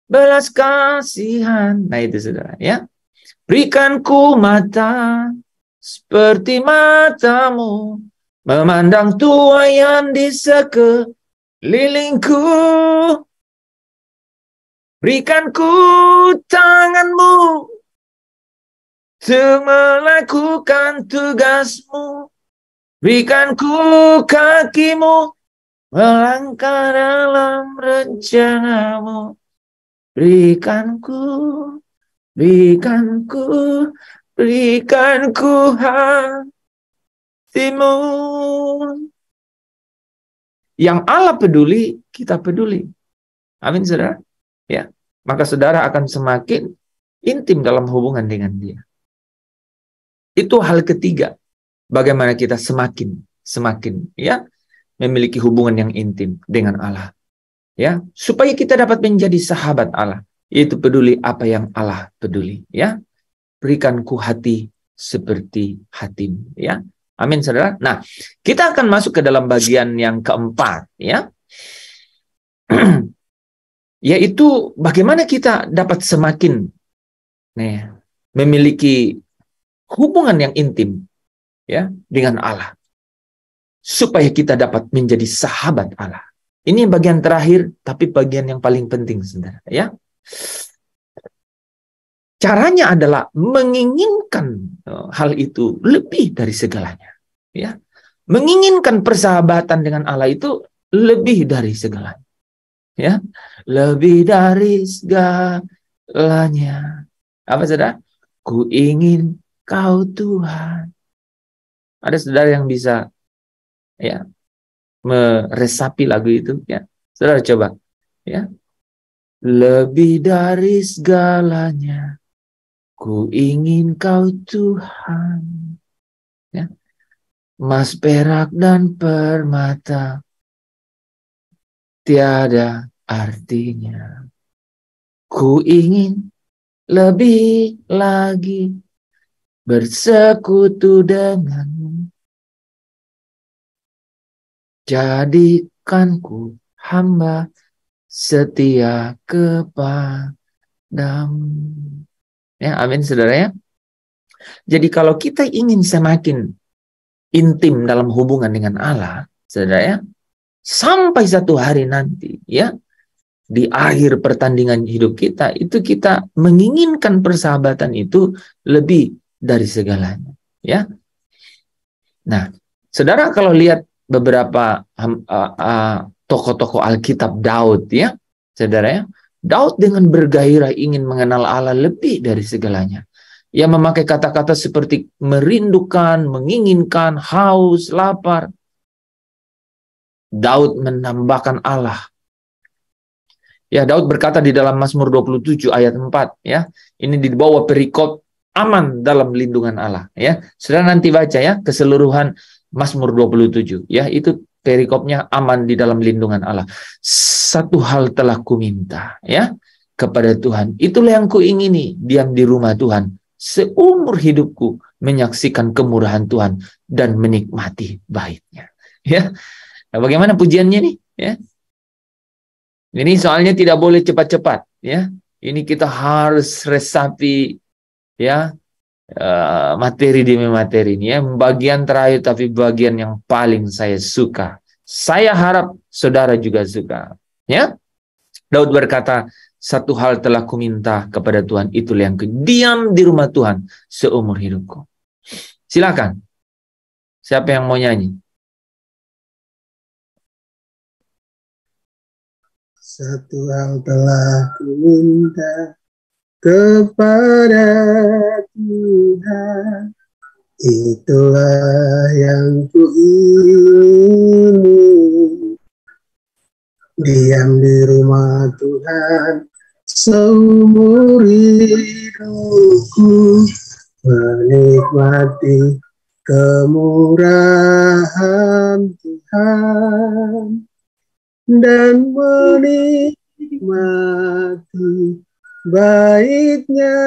belas kasihan. Nah, itu, saudara, ya. Berikanku mata seperti matamu, memandang tuaian di sekelilingku. Berikanku tanganmu untuk melakukan tugasmu. Berikanku kakimu melangkah dalam rencanamu. Berikanku hatimu. Yang Allah peduli, kita peduli. Amin, saudara. Ya, maka saudara akan semakin intim dalam hubungan dengan Dia. Itu hal ketiga. Bagaimana kita semakin ya memiliki hubungan yang intim dengan Allah, ya, supaya kita dapat menjadi sahabat Allah, yaitu peduli apa yang Allah peduli, ya. Berikanku hati seperti hatimu, ya. Amin, saudara. Nah, kita akan masuk ke dalam bagian yang keempat, ya. Yaitu bagaimana kita dapat semakin memiliki hubungan yang intim, ya, dengan Allah, supaya kita dapat menjadi sahabat Allah. Ini bagian terakhir, tapi bagian yang paling penting, saudara, ya. Caranya adalah menginginkan hal itu lebih dari segalanya, ya. Menginginkan persahabatan dengan Allah itu lebih dari segalanya, ya. Lebih dari segalanya. Apa, saudara? Ku ingin Kau Tuhan. Ada saudara yang bisa, ya, meresapi lagu itu, ya. Saudara coba, ya. Lebih dari segalanya, ku ingin Kau Tuhan, ya. Emas, perak dan permata tiada artinya. Ku ingin lebih lagi bersekutu denganmu. Jadikanku hamba setia kepadamu. Ya, amin, saudara, ya. Jadi kalau kita ingin semakin intim dalam hubungan dengan Allah, saudara, ya, sampai satu hari nanti, ya, di akhir pertandingan hidup kita, itu kita menginginkan persahabatan itu lebih dari segalanya, ya. Nah, saudara, kalau lihat beberapa tokoh-tokoh Alkitab Daud ya, saudara ya. Daud dengan bergairah ingin mengenal Allah lebih dari segalanya. Ia memakai kata-kata seperti merindukan, menginginkan, haus, lapar. Daud menambahkan Allah. Ya, Daud berkata di dalam Mazmur 27 ayat 4 ya. Ini di bawah perikop aman dalam lindungan Allah ya. Saudara nanti baca ya keseluruhan Mazmur 27 ya, itu perikopnya aman di dalam lindungan Allah. Satu hal telah kuminta ya kepada Tuhan, itulah yang kuingini, diam di rumah Tuhan seumur hidupku, menyaksikan kemurahan Tuhan dan menikmati baitnya. Ya. Nah, bagaimana pujiannya nih ya? Ini soalnya tidak boleh cepat-cepat ya. Ini kita harus resapi ya, materi demi materi ini ya. Bagian terakhir tapi bagian yang paling saya suka. Saya harap saudara juga suka. Ya. Daud berkata, satu hal telah kuminta kepada Tuhan, itulah yang diam di rumah Tuhan seumur hidupku. Silakan. Siapa yang mau nyanyi? Satu hal telah kuminta kepada Tuhan, itulah yang kuingini, diam di rumah Tuhan seumur hidupku, menikmati kemurahan Tuhan dan menikmati baitnya,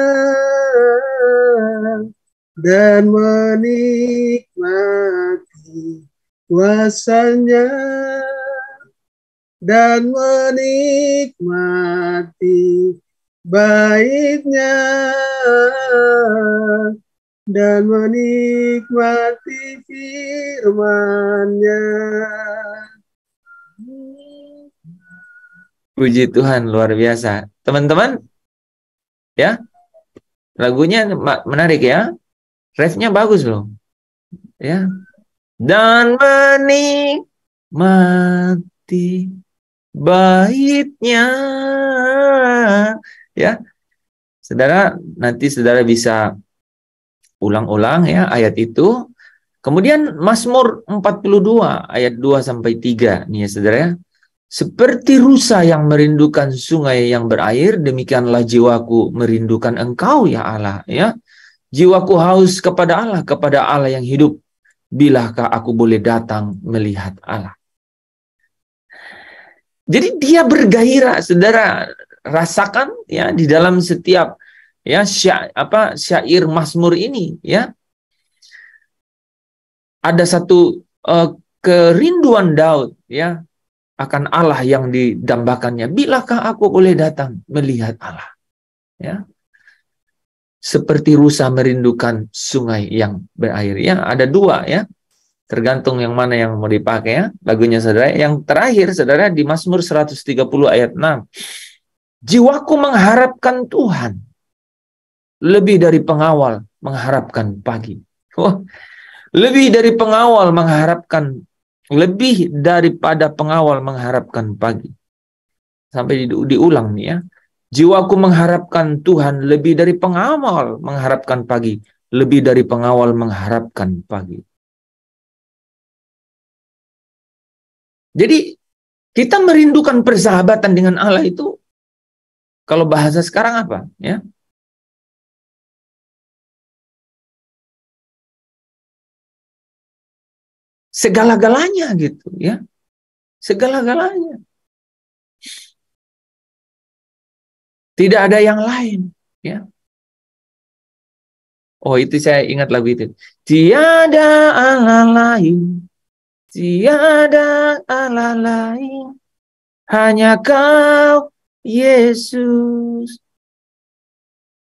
dan menikmati kuasanya, dan menikmati baitnya, dan menikmati firman-Nya. Puji Tuhan, luar biasa. Teman-teman, ya, lagunya menarik ya. Refnya bagus loh. Ya. Dan menikmati baitnya. Ya. Saudara, nanti saudara bisa ulang-ulang ya ayat itu. Kemudian Mazmur 42 ayat 2 sampai 3 nih ya saudara ya. Seperti rusa yang merindukan sungai yang berair, demikianlah jiwaku merindukan Engkau ya Allah ya. Jiwaku haus kepada Allah yang hidup. Bilakah aku boleh datang melihat Allah? Jadi dia bergairah, saudara, rasakan ya di dalam setiap ya syair Mazmur ini ya. Ada satu kerinduan Daud ya akan Allah yang didambakannya. Bilakah aku boleh datang melihat Allah? Ya. Seperti rusa merindukan sungai yang berair. Ya, ada dua ya. Tergantung yang mana yang mau dipakai ya. Lagunya saudara. Yang terakhir saudara di Mazmur 130 ayat 6. Jiwaku mengharapkan Tuhan lebih dari pengawal mengharapkan pagi. Oh, lebih dari pengawal mengharapkan, lebih daripada pengawal mengharapkan pagi. Sampai diulang nih ya. Jiwaku mengharapkan Tuhan lebih dari pengawal mengharapkan pagi. Lebih dari pengawal mengharapkan pagi. Jadi kita merindukan persahabatan dengan Allah itu, kalau bahasa sekarang apa? Ya, segala-galanya gitu ya. Segala-galanya. Tidak ada yang lain ya. Oh, itu saya ingat lagu itu. Tiada Allah lain, tiada Allah lain, hanya Kau Yesus.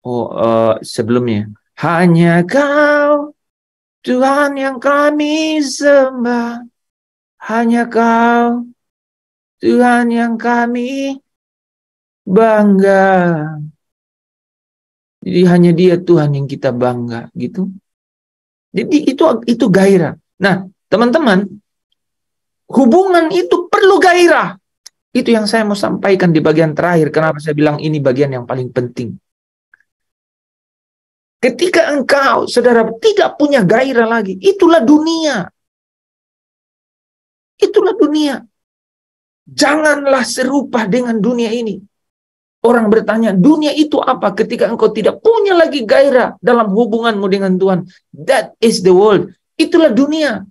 Oh, sebelumnya. Hanya Kau Tuhan yang kami sembah, hanya Kau Tuhan yang kami bangga. Jadi hanya Dia Tuhan yang kita bangga gitu. Jadi itu gairah. Nah, teman-teman, hubungan itu perlu gairah. Itu yang saya mau sampaikan di bagian terakhir. Kenapa saya bilang ini bagian yang paling penting. Ketika engkau, saudara, tidak punya gairah lagi, itulah dunia. Itulah dunia. Janganlah serupa dengan dunia ini. Orang bertanya, dunia itu apa? Ketika engkau tidak punya lagi gairah dalam hubunganmu dengan Tuhan. That is the world. Itulah dunia.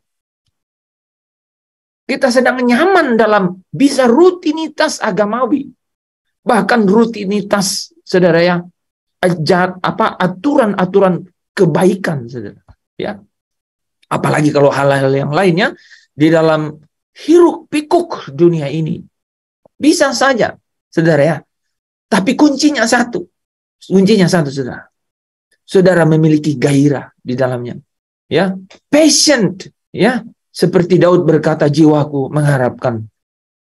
Kita sedang nyaman dalam bisa rutinitas agamawi. Bahkan rutinitas, saudara ya, aturan-aturan kebaikan, saudara. Ya. Apalagi kalau hal-hal yang lainnya di dalam hiruk pikuk dunia ini. Bisa saja, saudara ya. Tapi kuncinya satu. Kuncinya satu, saudara. Saudara memiliki gairah di dalamnya. Ya, patient, ya. Seperti Daud berkata, jiwaku mengharapkan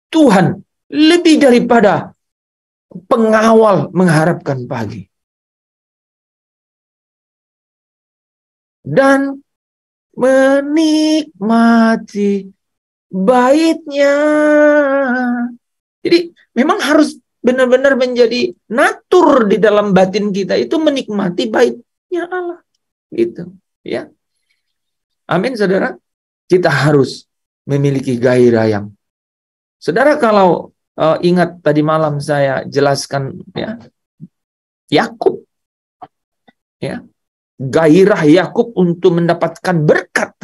Tuhan lebih daripada pengawal mengharapkan pagi. Dan menikmati baitnya. Jadi memang harus benar-benar menjadi natur di dalam batin kita itu menikmati baitnya Allah. Gitu, ya. Amin, saudara. Kita harus memiliki gairah yang, saudara, kalau ingat tadi malam saya jelaskan, ya, Yakub, ya, gairah Yakub untuk mendapatkan berkat,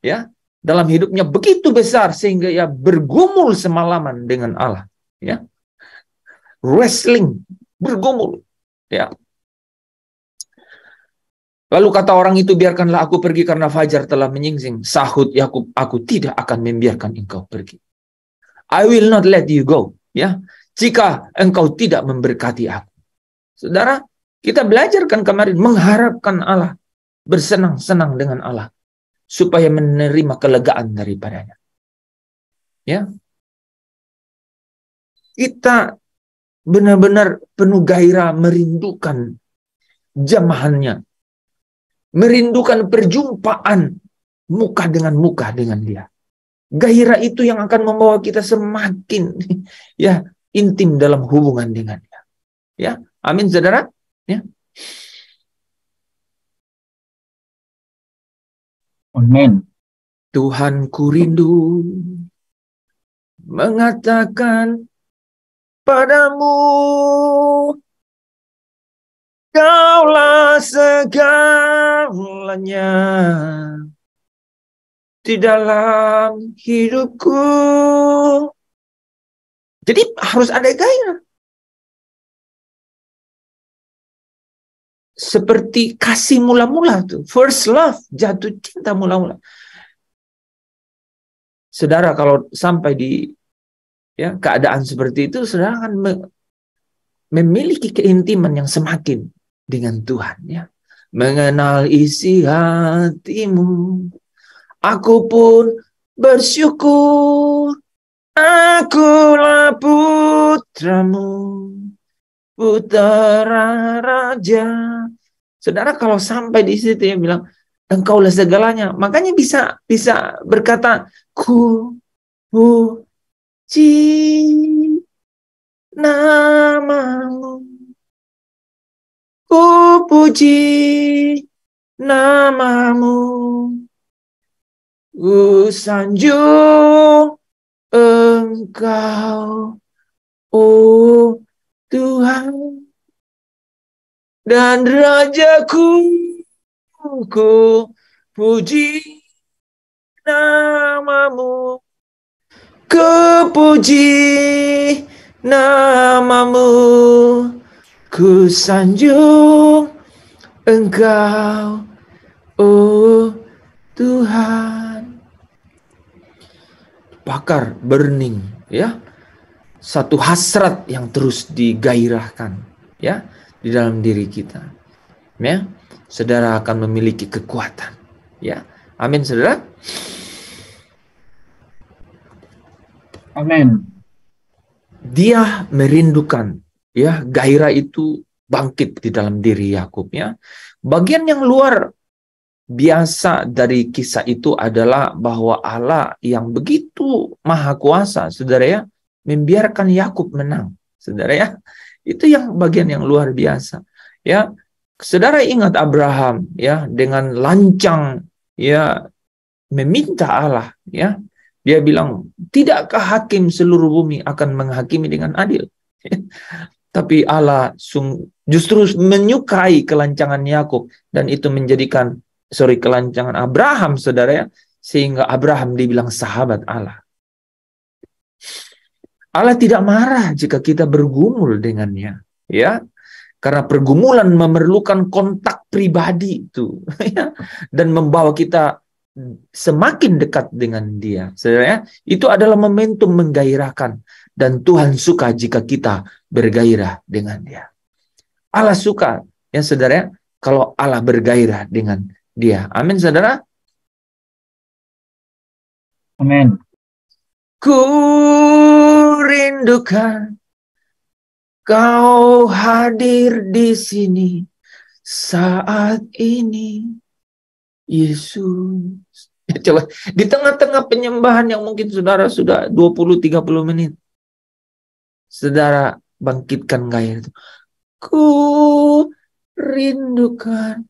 ya, dalam hidupnya begitu besar sehingga ia bergumul semalaman dengan Allah, ya, wrestling, bergumul, ya. Lalu kata orang itu, biarkanlah aku pergi karena fajar telah menyingsing. Sahut Yakub, aku tidak akan membiarkan engkau pergi. I will not let you go. Ya, jika engkau tidak memberkati aku. Saudara, kita belajarkan kemarin mengharapkan Allah, bersenang-senang dengan Allah, supaya menerima kelegaan daripadanya. Ya, kita benar-benar penuh gairah merindukan jamahannya. Merindukan perjumpaan muka dengan dia. Gairah itu yang akan membawa kita semakin, ya, intim dalam hubungan dengannya. Ya, amin, saudara. Ya. Amin. Tuhanku rindu mengatakan padamu, Kaulah segalanya di dalam hidupku. Jadi harus ada gairah. Seperti kasih mula-mula tuh, first love, jatuh cinta mula-mula. Saudara, kalau sampai di, ya, keadaan seperti itu, saudara akan memiliki keintiman yang semakin dengan Tuhan, ya. Mengenal isi hatimu, aku pun bersyukur. Akulah putramu, putra raja. Saudara, kalau sampai di situ ya bilang, engkaulah segalanya, makanya bisa berkata, ku puji namamu. Ku puji namamu, ku sanjung engkau, oh Tuhan, dan Rajaku. Ku puji namamu, ku puji namamu, ku sanjung engkau, oh Tuhan. Bakar, burning, ya. Satu hasrat yang terus digairahkan, ya, di dalam diri kita. Ya, saudara akan memiliki kekuatan, ya. Amin, saudara. Amin. Dia merindukan, ya, gairah itu bangkit di dalam diri Yakub, ya. Bagian yang luar biasa dari kisah itu adalah bahwa Allah yang begitu maha kuasa, saudara ya, membiarkan Yakub menang, saudara ya. Itu yang bagian yang luar biasa. Ya, saudara ingat Abraham ya, dengan lancang ya meminta Allah ya. Dia bilang, tidakkah hakim seluruh bumi akan menghakimi dengan adil? Tapi Allah justru menyukai kelancangan Yakub, dan itu menjadikan kelancangan Abraham, saudara ya, sehingga Abraham dibilang sahabat Allah. Allah tidak marah jika kita bergumul dengannya, ya, karena pergumulan memerlukan kontak pribadi itu, ya, dan membawa kita semakin dekat dengan Dia, saudara ya. Itu adalah momentum menggairahkan, dan Tuhan suka jika kita bergairah dengan Dia. Allah suka, ya saudara ya, kalau Allah bergairah dengan Dia. Amin, saudara. Amin. Ku rindukan Kau hadir di sini saat ini, Yesus. Coba di tengah-tengah penyembahan yang mungkin saudara sudah 20-30 menit, saudara bangkitkan gairah itu. Ku rindukan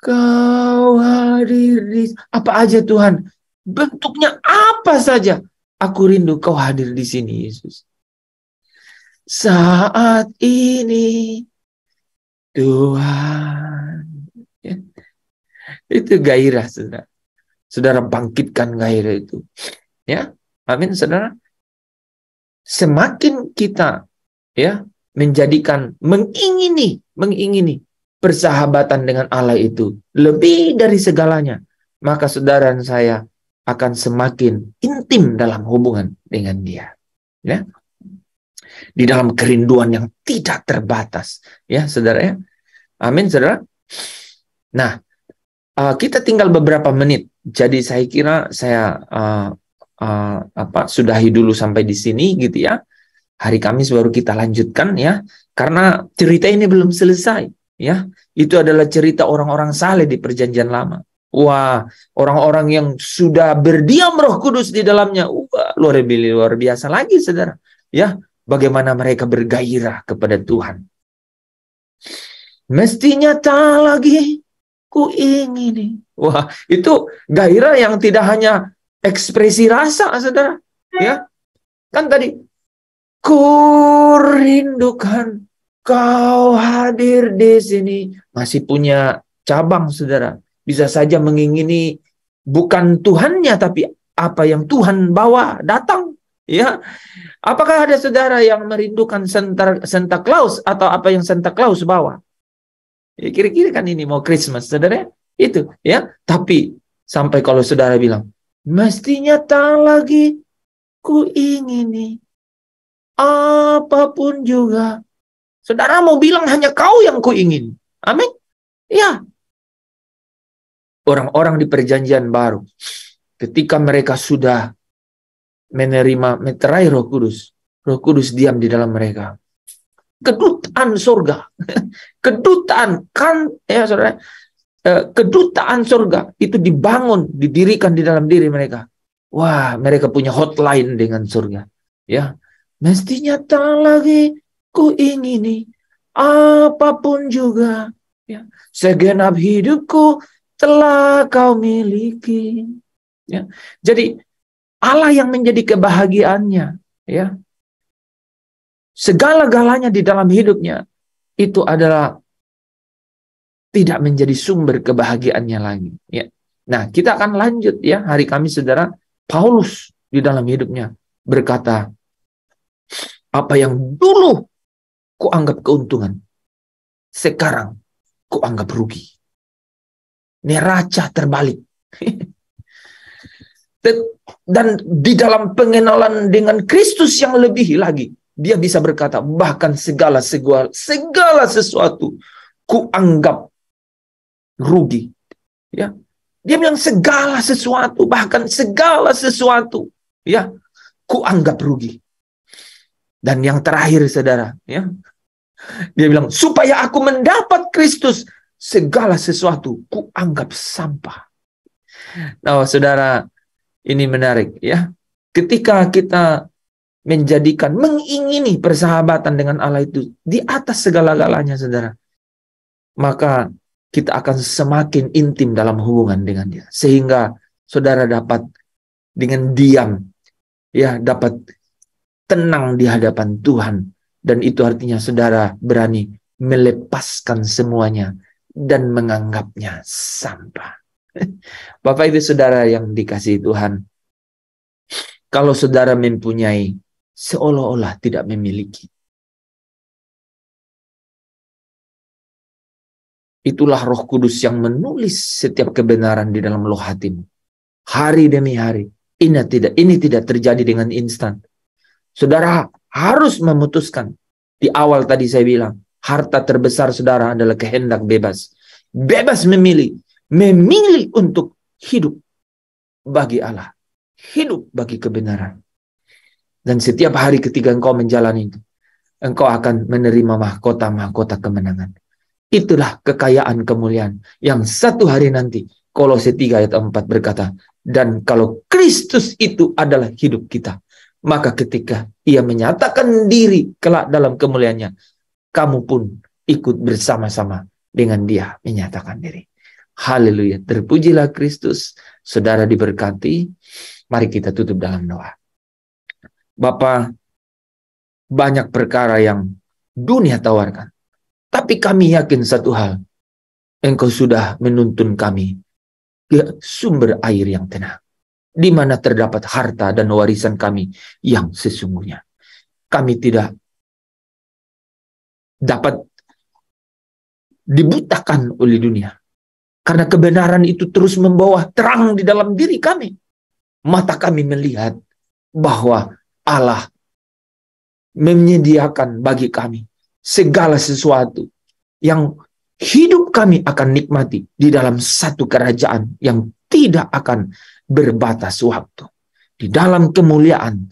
Kau hadir di, apa aja Tuhan, bentuknya apa saja, aku rindu Kau hadir di sini, Yesus. Saat ini, Tuhan. Ya. Itu gairah, saudara. Saudara bangkitkan gairah itu. Ya, amin, saudara. Semakin kita ya mengingini persahabatan dengan Allah itu lebih dari segalanya, maka saudara dan saya akan semakin intim dalam hubungan dengan Dia, ya, di dalam kerinduan yang tidak terbatas, ya saudara ya. Amin, saudara. Nah, kita tinggal beberapa menit, jadi saya kira saya sudahi dulu sampai di sini gitu ya. Hari Kamis baru kita lanjutkan ya, karena cerita ini belum selesai. Ya, itu adalah cerita orang-orang saleh di Perjanjian Lama. Wah, orang-orang yang sudah berdiam Roh Kudus di dalamnya. Wah, luar biasa lagi, saudara. Ya, bagaimana mereka bergairah kepada Tuhan. Mestinya tak lagi ku ingini. Wah, itu gairah yang tidak hanya ekspresi rasa, saudara. Ya, kan tadi ku rindukan Kau hadir di sini, masih punya cabang, saudara. Bisa saja mengingini bukan Tuhannya, tapi apa yang Tuhan bawa datang. Ya, apakah ada saudara yang merindukan Santa Claus atau apa yang Santa Claus bawa? Ya, kira-kira kan ini mau Christmas, saudara. Itu, ya. Tapi sampai kalau saudara bilang, mestinya tak lagi ku ingini apapun juga. Saudara mau bilang hanya Kau yang kuingin. Amin. Ya. Orang-orang di Perjanjian Baru, ketika mereka sudah menerima meterai Roh Kudus diam di dalam mereka. Kedutaan surga, kedutaan kan, ya saudara, kedutaan surga itu dibangun, didirikan di dalam diri mereka. Wah, mereka punya hotline dengan surga. Ya, mestinya tak lagi ku ingini apapun juga, ya, segenap hidupku telah Kau miliki. Ya, jadi Allah yang menjadi kebahagiaannya, ya, segala-galanya di dalam hidupnya itu adalah tidak menjadi sumber kebahagiaannya lagi. Ya, nah kita akan lanjut ya hari Kamis, saudara. Paulus di dalam hidupnya berkata, apa yang dulu ku anggap keuntungan, sekarang ku anggap rugi. Neraca terbalik. Dan di dalam pengenalan dengan Kristus yang lebih lagi, dia bisa berkata, bahkan segala sesuatu ku anggap rugi. Ya, dia bilang segala sesuatu, bahkan segala sesuatu, ya, ku anggap rugi. Dan yang terakhir, saudara, ya, dia bilang, supaya aku mendapat Kristus segala sesuatu kuanggap sampah. Nah, saudara, ini menarik ya. Ketika kita mengingini persahabatan dengan Allah itu di atas segala-galanya, saudara, maka kita akan semakin intim dalam hubungan dengan Dia, sehingga saudara dapat dengan diam, ya, dapat tenang di hadapan Tuhan, dan itu artinya saudara berani melepaskan semuanya dan menganggapnya sampah. Bapak Ibu saudara yang dikasihi Tuhan, kalau saudara mempunyai seolah-olah tidak memiliki, itulah Roh Kudus yang menulis setiap kebenaran di dalam loh hatimu. Hari demi hari. Ini tidak terjadi dengan instan. Saudara harus memutuskan. Di awal tadi saya bilang, harta terbesar saudara adalah kehendak bebas. Bebas memilih. Memilih untuk hidup bagi Allah. Hidup bagi kebenaran. Dan setiap hari ketika engkau menjalani itu, engkau akan menerima mahkota-mahkota kemenangan. Itulah kekayaan kemuliaan yang satu hari nanti Kolose 3 ayat 4 berkata, dan kalau Kristus itu adalah hidup kita, maka ketika Ia menyatakan diri kelak dalam kemuliaannya, kamu pun ikut bersama-sama dengan Dia menyatakan diri. Haleluya, terpujilah Kristus. Saudara diberkati. Mari kita tutup dalam doa. Bapa, banyak perkara yang dunia tawarkan, tapi kami yakin satu hal, Engkau sudah menuntun kami ke sumber air yang tenang, di mana terdapat harta dan warisan kami yang sesungguhnya. Kami tidak dapat dibutakan oleh dunia, karena kebenaran itu terus membawa terang di dalam diri kami. Mata kami melihat bahwa Allah menyediakan bagi kami segala sesuatu yang hidup kami akan nikmati di dalam satu kerajaan yang tidak akan berbatas waktu, di dalam kemuliaan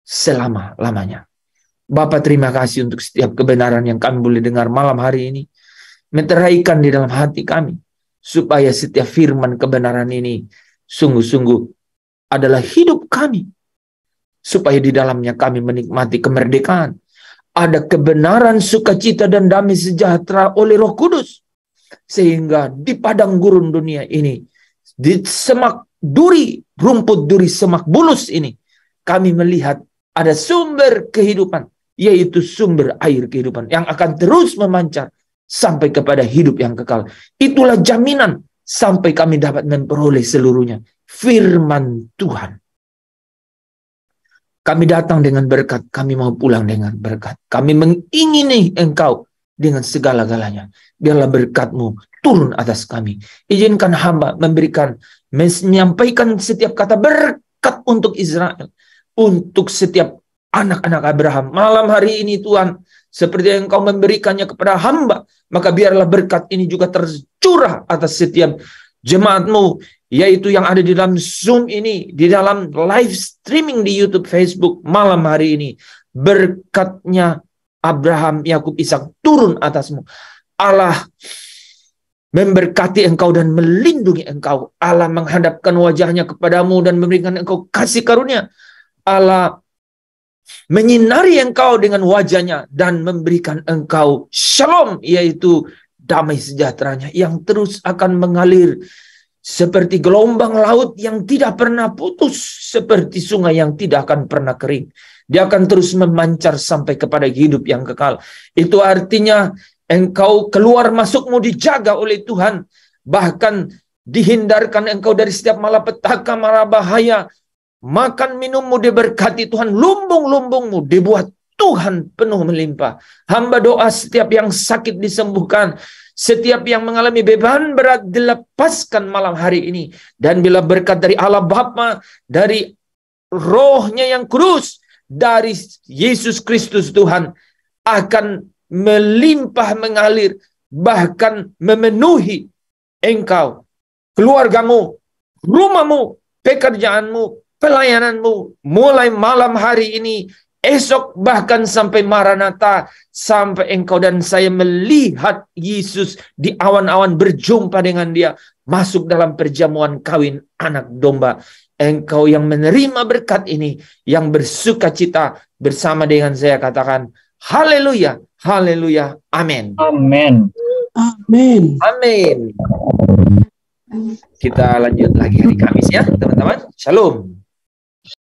selama-lamanya. Bapa, terima kasih untuk setiap kebenaran yang kami boleh dengar malam hari ini, meteraikan di dalam hati kami, supaya setiap firman kebenaran ini sungguh-sungguh adalah hidup kami, supaya di dalamnya kami menikmati kemerdekaan. Ada kebenaran, sukacita, dan damai sejahtera oleh Roh Kudus. Sehingga di padang gurun dunia ini, di semak duri, rumput duri semak bulus ini, kami melihat ada sumber kehidupan, yaitu sumber air kehidupan yang akan terus memancar sampai kepada hidup yang kekal. Itulah jaminan sampai kami dapat memperoleh seluruhnya. Firman Tuhan. Kami datang dengan berkat, kami mau pulang dengan berkat. Kami mengingini Engkau dengan segala-galanya. Biarlah berkat-Mu turun atas kami. Izinkan hamba menyampaikan setiap kata berkat untuk Israel, untuk setiap anak-anak Abraham. Malam hari ini Tuhan, seperti yang Engkau memberikannya kepada hamba, maka biarlah berkat ini juga tercurah atas setiap jemaat-Mu, yaitu yang ada di dalam Zoom ini, di dalam live streaming di YouTube, Facebook malam hari ini. Berkatnya Abraham, Yakub, Ishak turun atasmu. Allah memberkati engkau dan melindungi engkau. Allah menghadapkan wajahnya kepadamu dan memberikan engkau kasih karunia. Allah menyinari engkau dengan wajahnya dan memberikan engkau shalom, yaitu damai sejahteranya yang terus akan mengalir seperti gelombang laut yang tidak pernah putus, seperti sungai yang tidak akan pernah kering. Dia akan terus memancar sampai kepada hidup yang kekal. Itu artinya engkau keluar masukmu dijaga oleh Tuhan. Bahkan dihindarkan engkau dari setiap malapetaka, mara bahaya. Makan minummu diberkati Tuhan. Lumbung-lumbungmu dibuat Tuhan penuh melimpah. Hamba doa setiap yang sakit disembuhkan. Setiap yang mengalami beban berat dilepaskan malam hari ini. Dan bila berkat dari Allah Bapa, dari Roh-Nya yang kudus, dari Yesus Kristus Tuhan, akan melimpah mengalir, bahkan memenuhi engkau, keluargamu, rumahmu, pekerjaanmu, pelayananmu. Mulai malam hari ini, esok bahkan sampai Maranatha, sampai engkau dan saya melihat Yesus di awan-awan berjumpa dengan dia, masuk dalam perjamuan kawin anak domba. Engkau yang menerima berkat ini, yang bersuka cita bersama dengan saya, katakan haleluya, haleluya, amin. Amin. Amin. Amin. Kita lanjut lagi hari Kamis ya, teman-teman. Shalom.